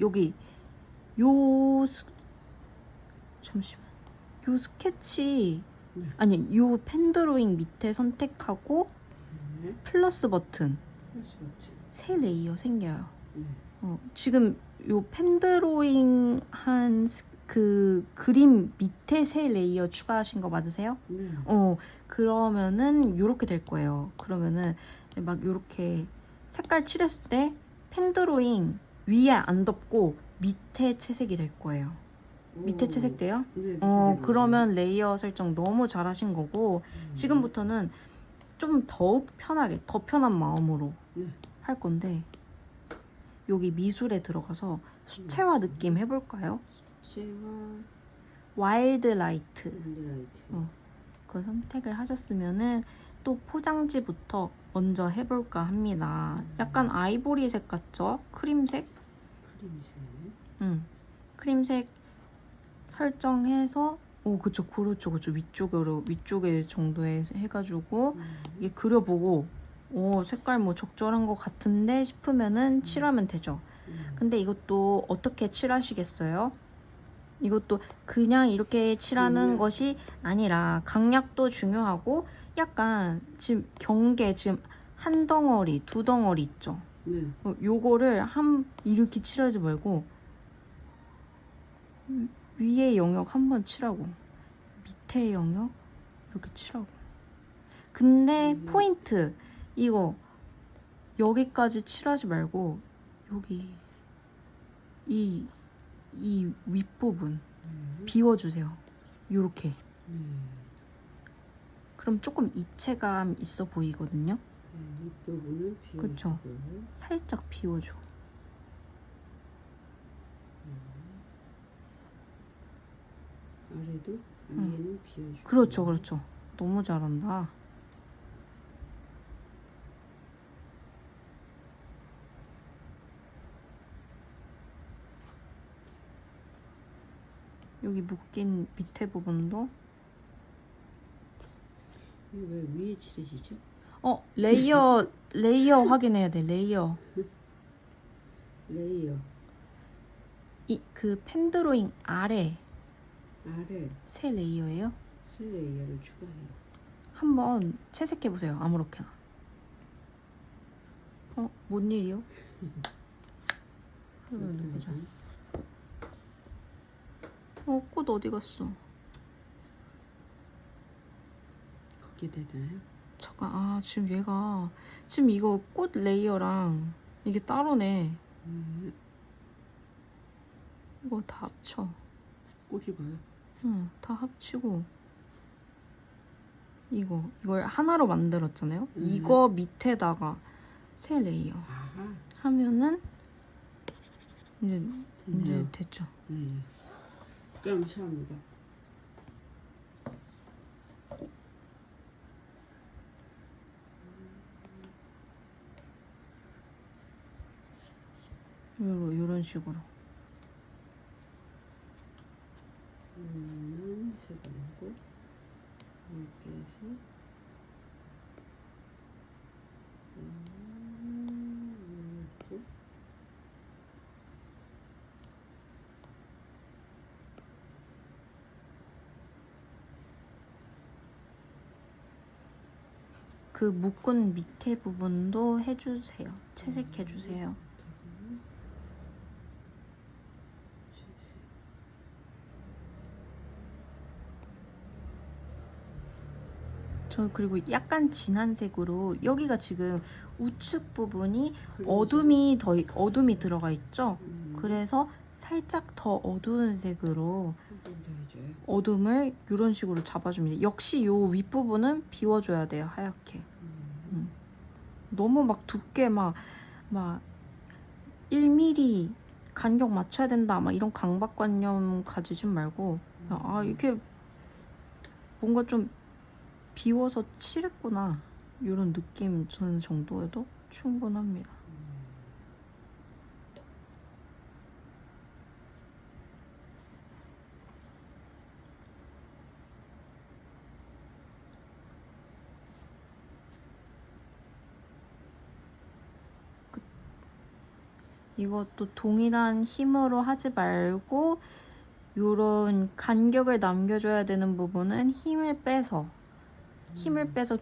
여기 잠시만 요 스케치 아니 요 펜드로잉 밑에 선택하고 플러스 버튼 새 레이어 생겨요. 네. 지금 요 펜드로잉 한 그 그림 밑에 새 레이어 추가하신 거 맞으세요? 네. 그러면은 요렇게 될 거예요. 그러면은 막 요렇게 색깔 칠했을 때 펜드로잉 위에 안 덮고 밑에 채색이 될 거예요. 밑에 오. 채색 돼요? 네, 밑에 내려오네. 그러면 레이어 설정 너무 잘하신 거고 지금부터는 좀 더욱 편하게, 더 편한 마음으로 네. 할 건데 여기 미술에 들어가서 수채화 느낌 해볼까요? 수채화 와일드 라이트 하이라이트. 그 선택을 하셨으면은 또 포장지부터 먼저 해볼까 합니다. 약간 아이보리색 같죠? 크림색? 크림색. 크림색 설정해서 그쵸. 위쪽에 정도에 해가지고 이게 그려보고 색깔 뭐 적절한 것 같은데 싶으면은 칠하면 되죠. 근데 이것도 어떻게 칠하시겠어요? 이것도 그냥 이렇게 칠하는 것이 아니라 강약도 중요하고 약간 지금 경계 지금 한 덩어리, 두 덩어리 있죠. 네. 요거를 이렇게 칠하지 말고 위에 영역 한번 칠하고 밑에 영역 이렇게 칠하고. 근데 포인트 이거 여기까지 칠하지 말고 여기 이 윗부분 비워주세요. 요렇게. 그럼 조금 입체감 있어 보이거든요. 윗부분은 비워주고. 그쵸. 살짝 비워줘. 아래도 위에는 비워주고. 그렇죠. 너무 잘한다. 여기 묶인 밑에 부분도 이게 왜 위에 칠해지죠? 레이어 확인해야 돼. 레이어. 레이어. 그 펜드로잉 아래 새 레이어예요. 새 레이어를 추가해요. 한번 채색해 보세요. 아무렇게나. 뭔 일이요? 누구죠? 꽃 어디 갔어? 걷게 되나요? 잠깐, 지금 이거 꽃 레이어랑 이게 따로네. 이거 다 합쳐. 꽃이 봐요. 응, 다 합치고. 이걸 하나로 만들었잖아요? 이거 밑에다가 새 레이어 아하. 하면은 이제 됐네요. 됐죠. 네. 감사합니다. 요런 식으로. 색을 하고 이렇게 해서 이렇게. 그 묶은 밑에 부분도 해주세요. 채색해주세요. 저 그리고 약간 진한 색으로 여기가 지금 우측 부분이 어둠이 들어가 있죠. 그래서 살짝 더 어두운 색으로 어둠을 이런 식으로 잡아줍니다. 역시 요 윗부분은 비워줘야 돼요. 하얗게. 너무 막 두께 막 1mm 간격 맞춰야 된다 막 이런 강박관념 가지지 말고 이렇게 뭔가 좀 비워서 칠했구나 이런 느낌 드는 정도에도 충분합니다. 이것도 동일한 힘으로 하지 말고 요런 간격을 남겨줘야 되는 부분은 힘을 빼서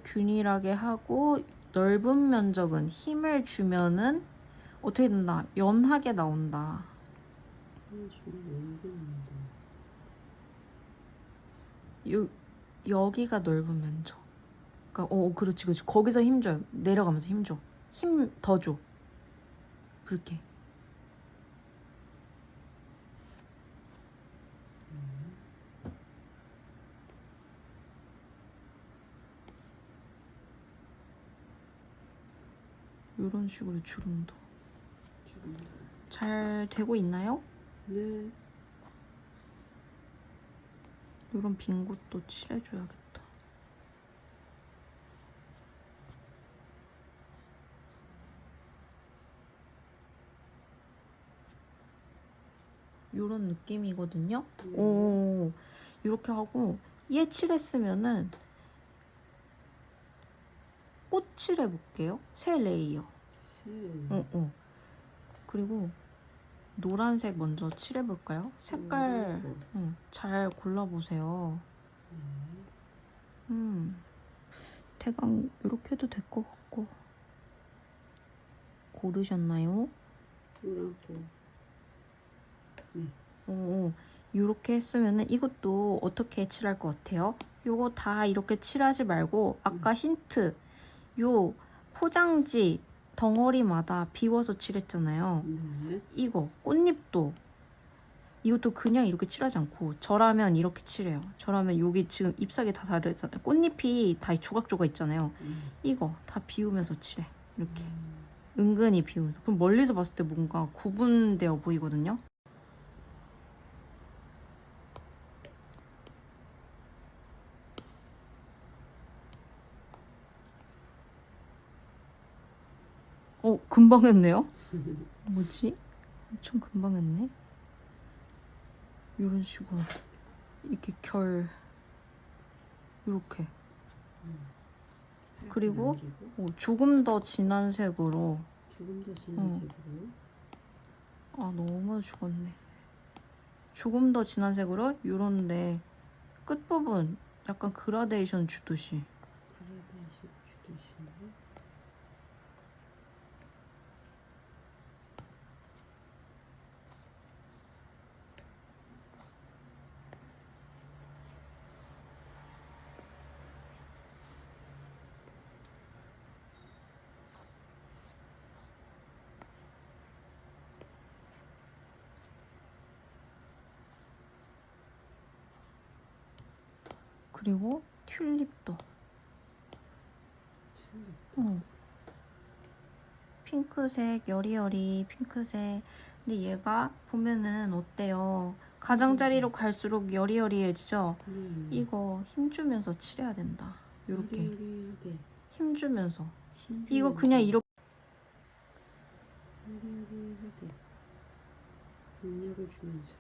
균일하게 하고 넓은 면적은 힘을 주면은 어떻게 된다? 연하게 나온다. 여기가 넓은 면적. 그러니까 그렇지 그렇지. 거기서 힘 줘요. 내려가면서 힘 줘. 힘 더 줘. 그렇게. 이런 식으로 주름도. 잘 되고 있나요? 네. 이런 빈 곳도 칠해줘야겠다. 이런 느낌이거든요. 오, 이렇게 하고 얘 칠했으면은 꽃 칠해볼게요. 새 레이어. 그리고 노란색 먼저 칠해볼까요? 색깔 잘 골라보세요. 대강 이렇게 해도 될 것 같고. 고르셨나요? 이렇게 했으면은 이것도 어떻게 칠할 것 같아요? 요거 다 이렇게 칠하지 말고 아까 힌트 요 포장지 덩어리마다 비워서 칠했잖아요. 이거 꽃잎도 이것도 그냥 이렇게 칠하지 않고 저라면 이렇게 칠해요. 저라면 여기 지금 잎사귀 다 다르잖아요. 꽃잎이 다 조각조각 있잖아요. 이거 다 비우면서 칠해. 이렇게 은근히 비우면서. 그럼 멀리서 봤을 때 뭔가 구분되어 보이거든요. 금방 했네요? 뭐지? 엄청 금방 했네? 이런 식으로. 이렇게 이렇게. 그리고 조금 더 진한 색으로. 너무 죽었네. 조금 더 진한 색으로 요런데 끝부분 약간 그라데이션 주듯이. 그리고 튤립도. 핑크색, 여리여리 핑크색. 근데 얘가 보면은 어때요? 가장자리로 갈수록 여리여리해지죠? 이거 힘주면서 칠해야 된다. 이렇게 힘주면서. 이거 그냥 이렇게 능력을 주면서.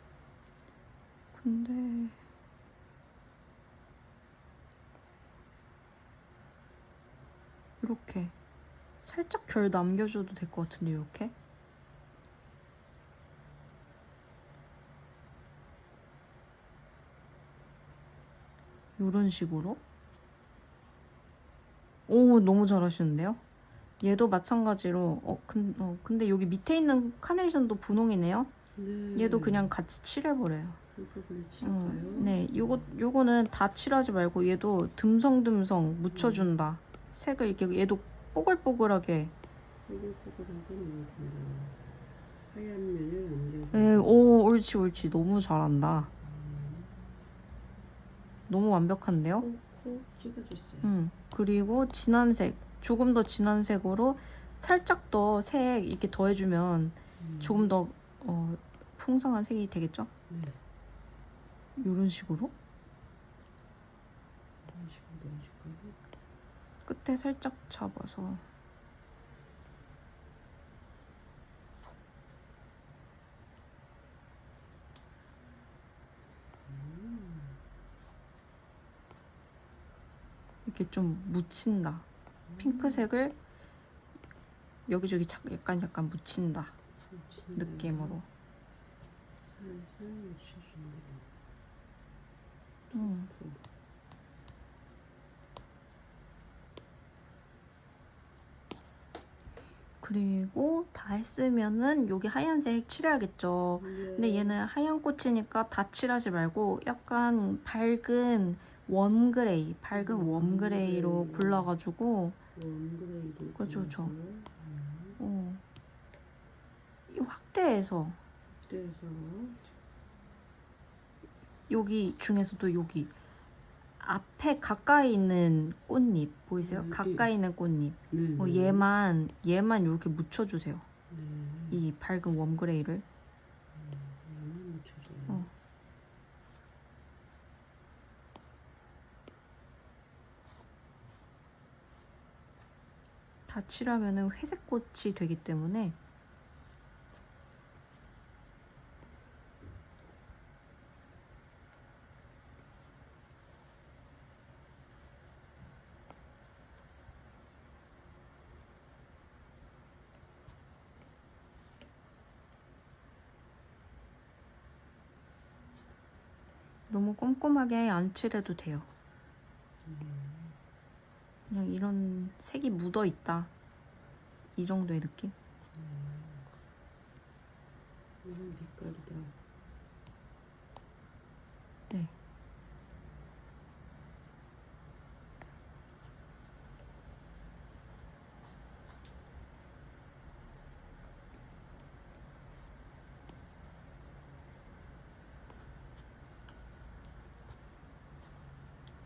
근데 이렇게 살짝 결 남겨줘도 될 것 같은데 이렇게? 이런 식으로? 오, 너무 잘하시는데요? 얘도 마찬가지로 근데 여기 밑에 있는 카네이션도 분홍이네요? 네. 얘도 그냥 같이 칠해버려요. 이거 그냥 칠까요? 네, 요거는 다 칠하지 말고 얘도 듬성듬성 묻혀준다. 색을 이렇게 얘도 뽀글뽀글하게. 뽀글뽀글하게 넣어준다. 하얀 면을 남겨준다. 네, 오, 옳지. 너무 잘한다. 너무 완벽한데요? 콕콕 찍어줬어요. 그리고 진한 색, 조금 더 진한 색으로 살짝 더 색 이렇게 더해주면 조금 더 풍성한 색이 되겠죠? 네. 이런 식으로 넣어줄까요? 끝에 살짝 잡아서. 이렇게 좀 묻힌다. 핑크색을 여기저기 약간 묻힌다. 느낌으로. 살살 묻혀준다. 톡톡. 그리고 다 했으면은 여기 하얀색 칠해야겠죠. 근데 얘는 하얀 꽃이니까 다 칠하지 말고 약간 밝은 웜그레이, 밝은 웜그레이로 네. 골라가지고 웜그레이로. 그렇죠, 그렇죠. 골라서. 이 확대해서 그래서 여기 중에서도 여기 앞에 가까이 있는 꽃잎 보이세요? 가까이 있는 꽃잎. 네. 얘만 이렇게 묻혀주세요. 네. 이 밝은 웜그레이를. 얘만 묻혀줘요. 어. 다 칠하면은 회색 꽃이 되기 때문에 너무 꼼꼼하게 안 칠해도 돼요. 그냥 이런 색이 묻어 있다. 이 정도의 느낌? 이런 빛깔이다. 네.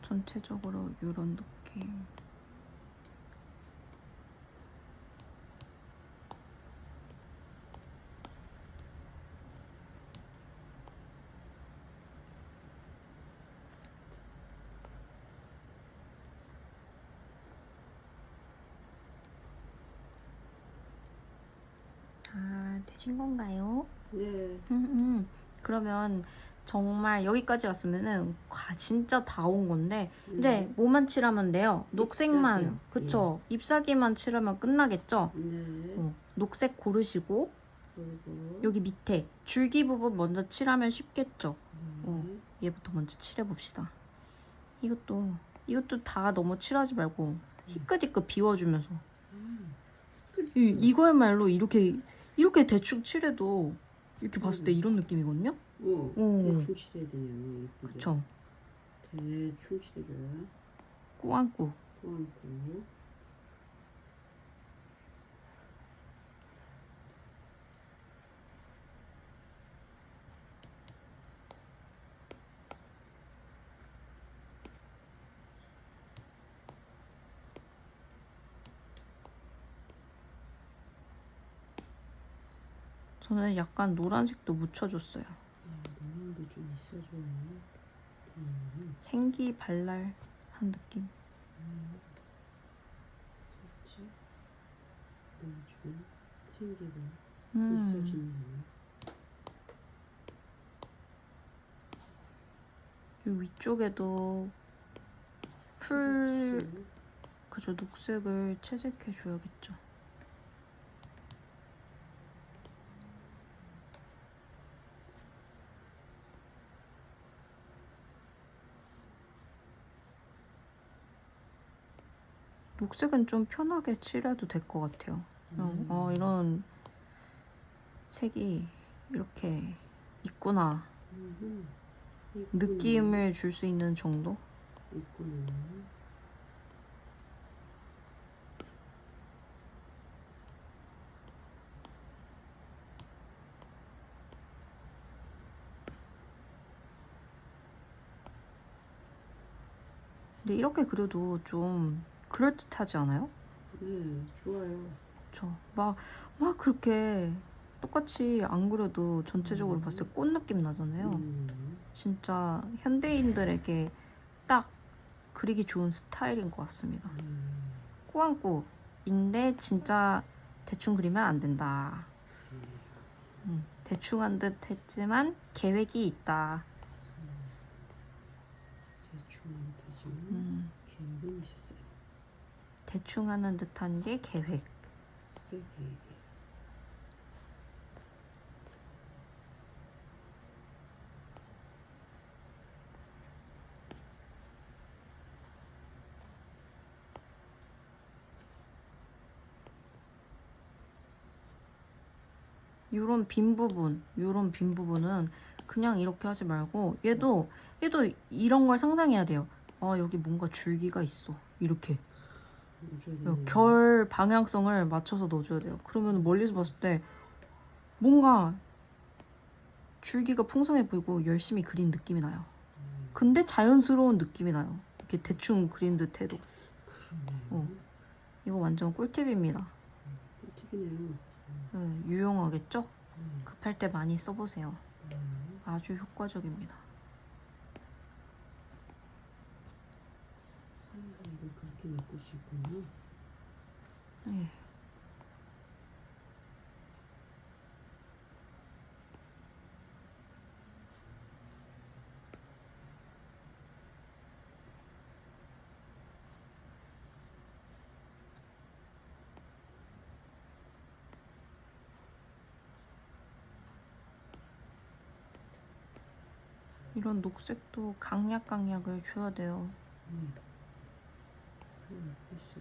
전체적으로 이런 느낌. 다 되신 건가요? 네. 그러면 정말 여기까지 왔으면은 진짜 다 온 건데 근데 네. 뭐만 칠하면 돼요? 녹색만. 잎사귀요. 그쵸? 잎사귀만 칠하면 끝나겠죠? 네. 녹색 고르시고 그리고 여기 밑에 줄기 부분 먼저 칠하면 쉽겠죠? 네. 얘부터 먼저 칠해봅시다. 이것도 다 너무 칠하지 말고 희끗희끗 비워주면서 이거야말로 이렇게 대충 칠해도 이렇게 봤을 때 이런 느낌이거든요? 대충 칠해야 되네요. 예쁘게. 그쵸? 대충 칠해줘요. 꾸안꾸. 꾸안꾸. 저는 약간 노란색도 묻혀줬어요. 노란도 좀 있어줘요. 생기 발랄한 느낌. 그렇지. 넣어주고 생기가 음. 있어주는 이 위쪽에도 그죠, 녹색을 채색해줘야겠죠. 녹색은 좀 편하게 칠해도 될 것 같아요. 이런 색이 이렇게 있구나. 느낌을 줄 수 있는 정도? 있구나. 근데 이렇게 그려도 좀 그럴듯하지 않아요? 네, 좋아요. 그쵸. 막 그렇게 똑같이 안 그려도 전체적으로 봤을 때 꽃 느낌 나잖아요. 진짜 현대인들에게 딱 그리기 좋은 스타일인 것 같습니다. 꾸안꾸인데 진짜 대충 그리면 안 된다. 대충 한 듯 했지만 계획이 있다. 대충 되지만 계획은 있었어요. 대충 하는 듯한 게 계획. 그게 계획이. 요런 빈 부분은 그냥 이렇게 하지 말고 얘도 이런 걸 상상해야 돼요. 아, 여기 뭔가 줄기가 있어. 이렇게 결 방향성을 맞춰서 넣어줘야 돼요. 그러면 멀리서 봤을 때 뭔가 줄기가 풍성해 보이고 열심히 그린 느낌이 나요. 근데 자연스러운 느낌이 나요. 이렇게 대충 그린 듯 해도. 이거 완전 꿀팁입니다. 꿀팁이네요. 네, 유용하겠죠? 급할 때 많이 써보세요. 아주 효과적입니다. 사람들이 그렇게 메꿀 수 있군요. 네. 이런 녹색도 강약을 줘야 돼요. 됐어.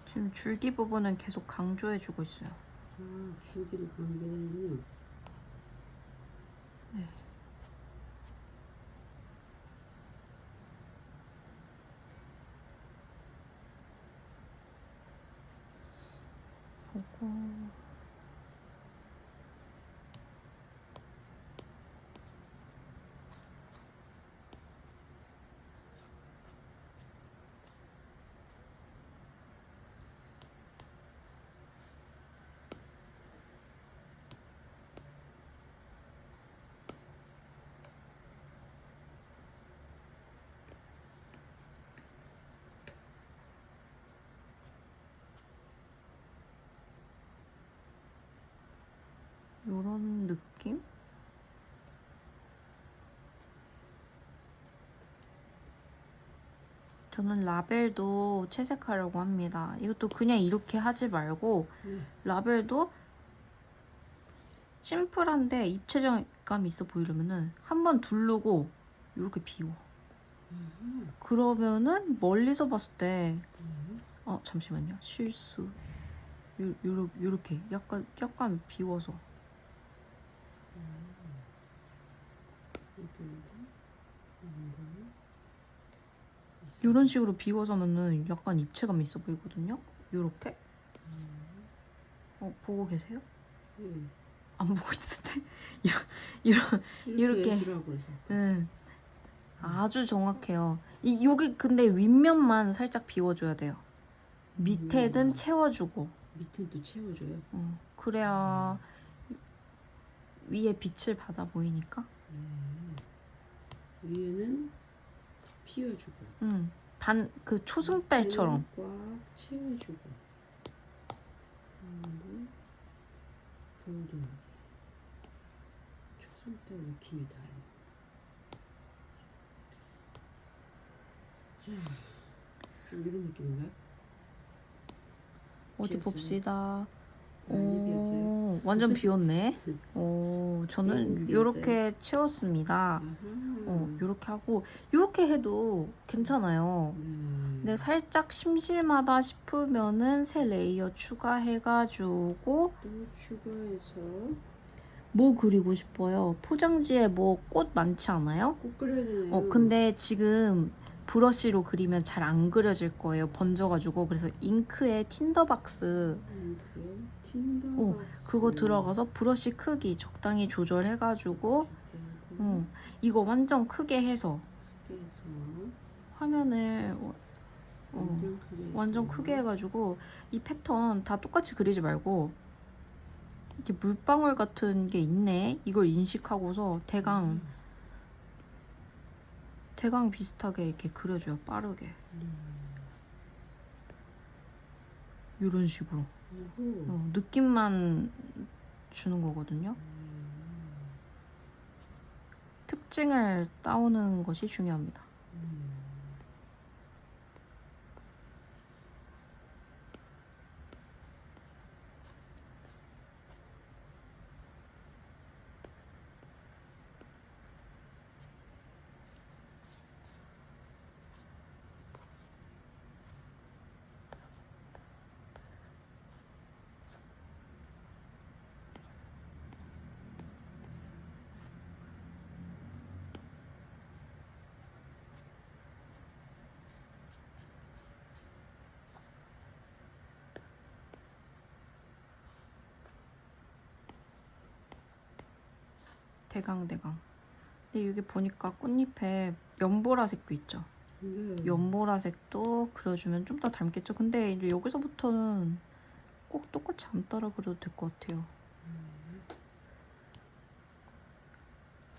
지금 줄기 부분은 계속 강조해주고 있어요. 아, 줄기를 감게 되는군요. 네. 보고 요런 느낌? 저는 라벨도 채색하려고 합니다. 이것도 그냥 이렇게 하지 말고 라벨도 심플한데 입체감이 있어 보이려면은 한번 두르고 이렇게 비워. 그러면은 멀리서 봤을 때 잠시만요. 실수. 요렇게 약간 비워서 이런 식으로 비워서 하면은 약간 입체감 있어 보이거든요. 요렇게. 보고 계세요? 안 보고 있는데 이렇게 해주라고 해서. 아주 정확해요. 요게 근데 윗면만 살짝 비워줘야 돼요. 밑에는 채워주고. 밑은 또 채워줘요. 그래야 위에 빛을 받아 보이니까. 위에는 피워주고. 그 초승달처럼. 꽉 채워주고. 볼도 초승달 느낌이 나요. 자, 좀 이런 느낌인가요? 어디 비었어요? 봅시다. 많이 비었어요? 완전 비었네. 저는 비었어요? 요렇게 채웠습니다. 요렇게 하고 요렇게 해도 괜찮아요. 근데 살짝 심심하다 싶으면은 새 레이어 추가해가지고 또 추가해서 뭐 그리고 싶어요. 포장지에 뭐 꽃 많지 않아요? 꼭 그려야 되네요. 근데 지금 브러쉬로 그리면 잘 안 그려질 거예요. 번져가지고. 그래서 잉크에 틴더박스 그거 들어가서 브러쉬 크기 적당히 조절해가지고 이거 완전 크게 해서 화면을 완전 크게 해가지고 이 패턴 다 똑같이 그리지 말고 이렇게 물방울 같은 게 있네. 이걸 인식하고서 대강 비슷하게 이렇게 그려줘요. 빠르게. 이런 식으로. 느낌만 주는 거거든요. 특징을 따오는 것이 중요합니다. 대강. 근데 여기 보니까 꽃잎에 연보라색도 있죠. 네. 연보라색도 그려주면 좀 더 닮겠죠. 근데 이제 여기서부터는 꼭 똑같이 안 따라 그려도 될 것 같아요.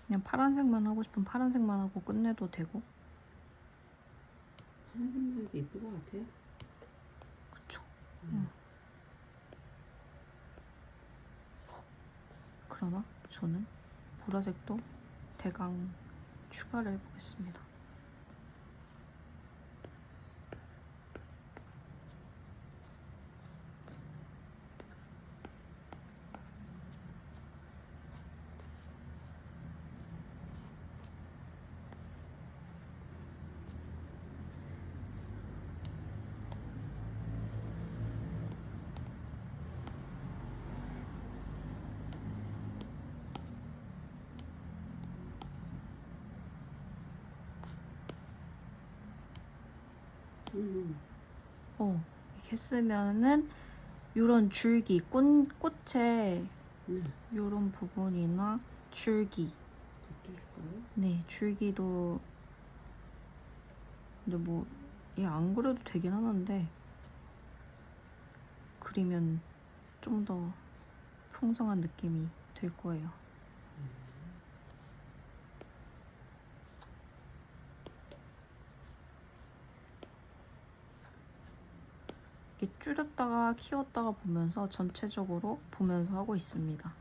그냥 파란색만 하고 싶으면 파란색만 하고 끝내도 되고. 파란색만 해도 예쁠 것 같아요. 그쵸. 그러나 저는 보라색도 대강 추가를 해보겠습니다. 이렇게 했으면은 요런 줄기, 꽃의 요런 부분이나 줄기, 그것도 해줄까요? 네, 줄기도 근데 뭐 얘 안 그려도 되긴 하는데 그리면 좀 더 풍성한 느낌이 들 거예요. 이렇게 줄였다가 키웠다가 보면서 전체적으로 보면서 하고 있습니다.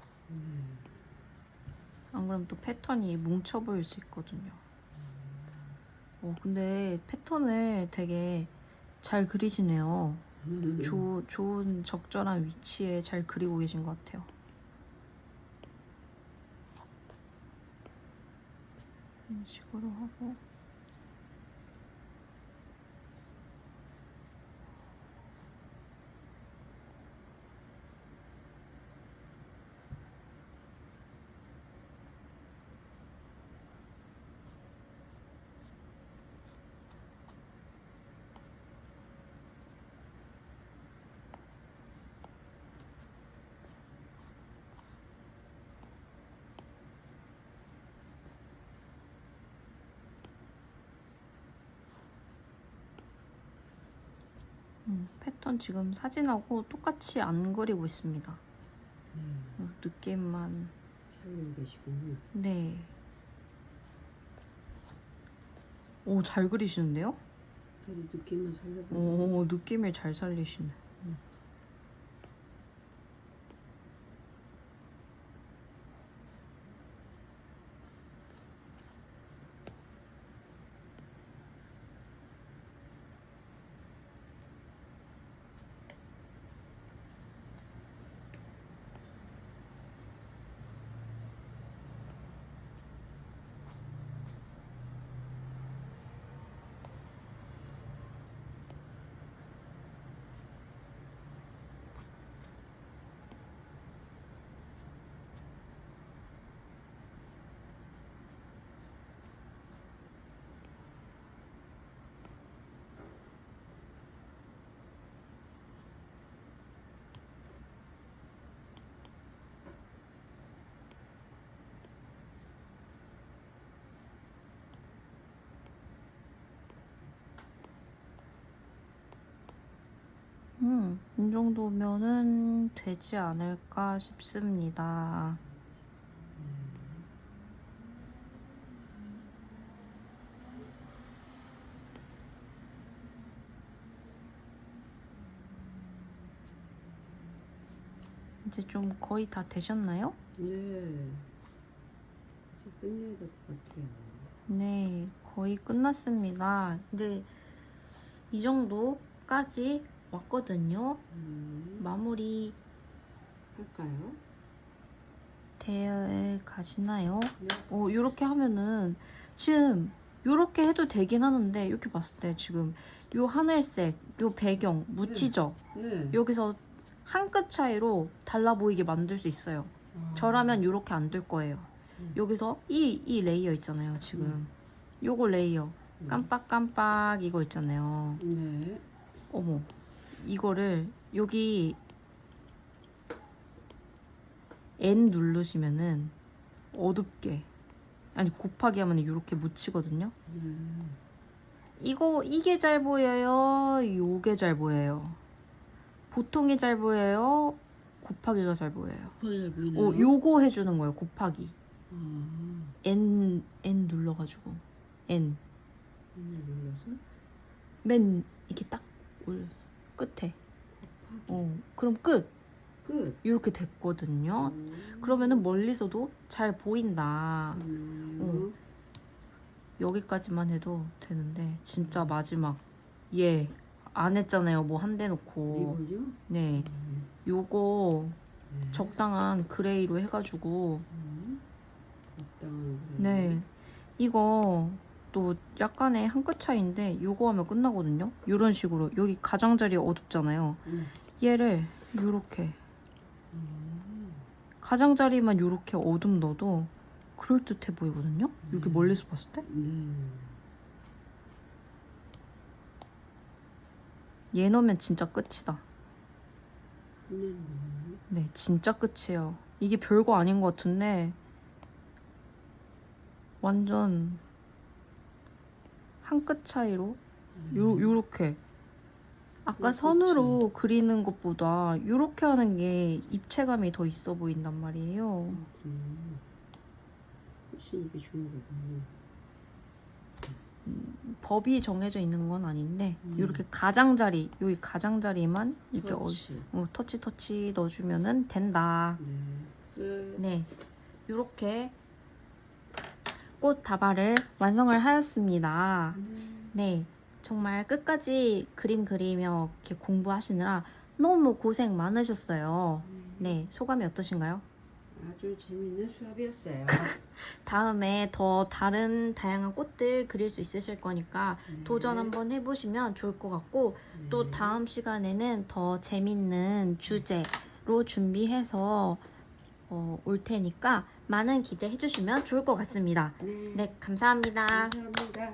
안 그러면 또 패턴이 뭉쳐 보일 수 있거든요. 근데 패턴을 되게 잘 그리시네요. 좋은 적절한 위치에 잘 그리고 계신 것 같아요. 이런 식으로 하고 패턴 지금 사진하고 똑같이 안 그리고 있습니다. 느낌만. 살고 계시군요. 네. 오, 잘 그리시는데요? 그래도 느낌만 살려보세요. 오, 느낌을 잘 살리시네. 이 정도면은 되지 않을까 싶습니다. 이제 좀 거의 다 되셨나요? 네. 이제 끝내야 될 것 같아요. 네, 거의 끝났습니다. 근데 이 정도까지 왔거든요. 마무리 할까요? 되어 가시나요? 네. 이렇게 하면은 지금 이렇게 해도 되긴 하는데 이렇게 봤을 때 지금 요 하늘색, 요 배경 묻히죠? 네. 여기서 한 끗 차이로 달라 보이게 만들 수 있어요. 저라면 이렇게 안 될 거예요. 여기서 이 레이어 있잖아요, 지금. 요거 레이어. 깜빡깜빡 이거 있잖아요. 네. 어머. 이거를 여기 N 누르시면은 어둡게, 아니 곱하기 하면 이렇게 묻히거든요. 이게 잘 보여요? 요게 잘 보여요? 보통이 잘 보여요? 곱하기가 잘 보여요? 잘 보이네요. 요거 해주는 거예요. 곱하기. 아, N 눌러가지고 N 오늘 눌러서 맨 이렇게 딱 끝에. 그럼 끝. 끝. 이렇게 됐거든요. 그러면은 멀리서도 잘 보인다. 여기까지만 해도 되는데 진짜 마지막 얘 안 했잖아요. 뭐 한 대 놓고. 이걸요? 네, 요거 적당한 그레이로 해가지고 적당한 네, 이거 또 약간의 한 끗 차이인데 요거 하면 끝나거든요. 요런 식으로 여기 가장자리 어둡잖아요. 얘를 요렇게 가장자리만 요렇게 어둠 넣어도 그럴듯해 보이거든요. 이렇게 멀리서 봤을 때. 얘 넣으면 진짜 끝이다. 네, 진짜 끝이에요. 이게 별거 아닌 것 같은데 완전 한 끗 차이로 요렇게 아까 선으로 그리는 것보다 요렇게 하는 게 입체감이 더 있어 보인단 말이에요. 훨씬 이게 좋은 거군요. 법이 정해져 있는 건 아닌데 이렇게 가장자리, 여기 가장자리만 이렇게 터치 넣어주면은 된다. 네, 이렇게 꽃 다발을 완성을 하였습니다. 네, 정말 끝까지 그림 그리며 이렇게 공부하시느라 너무 고생 많으셨어요. 네, 소감이 어떠신가요? 아주 재밌는 수업이었어요. 다음에 더 다른 다양한 꽃들 그릴 수 있으실 거니까 도전 한번 해보시면 좋을 것 같고 또 다음 시간에는 더 재밌는 주제로 준비해서 올 테니까 많은 기대해 주시면 좋을 것 같습니다. 네, 감사합니다. 감사합니다.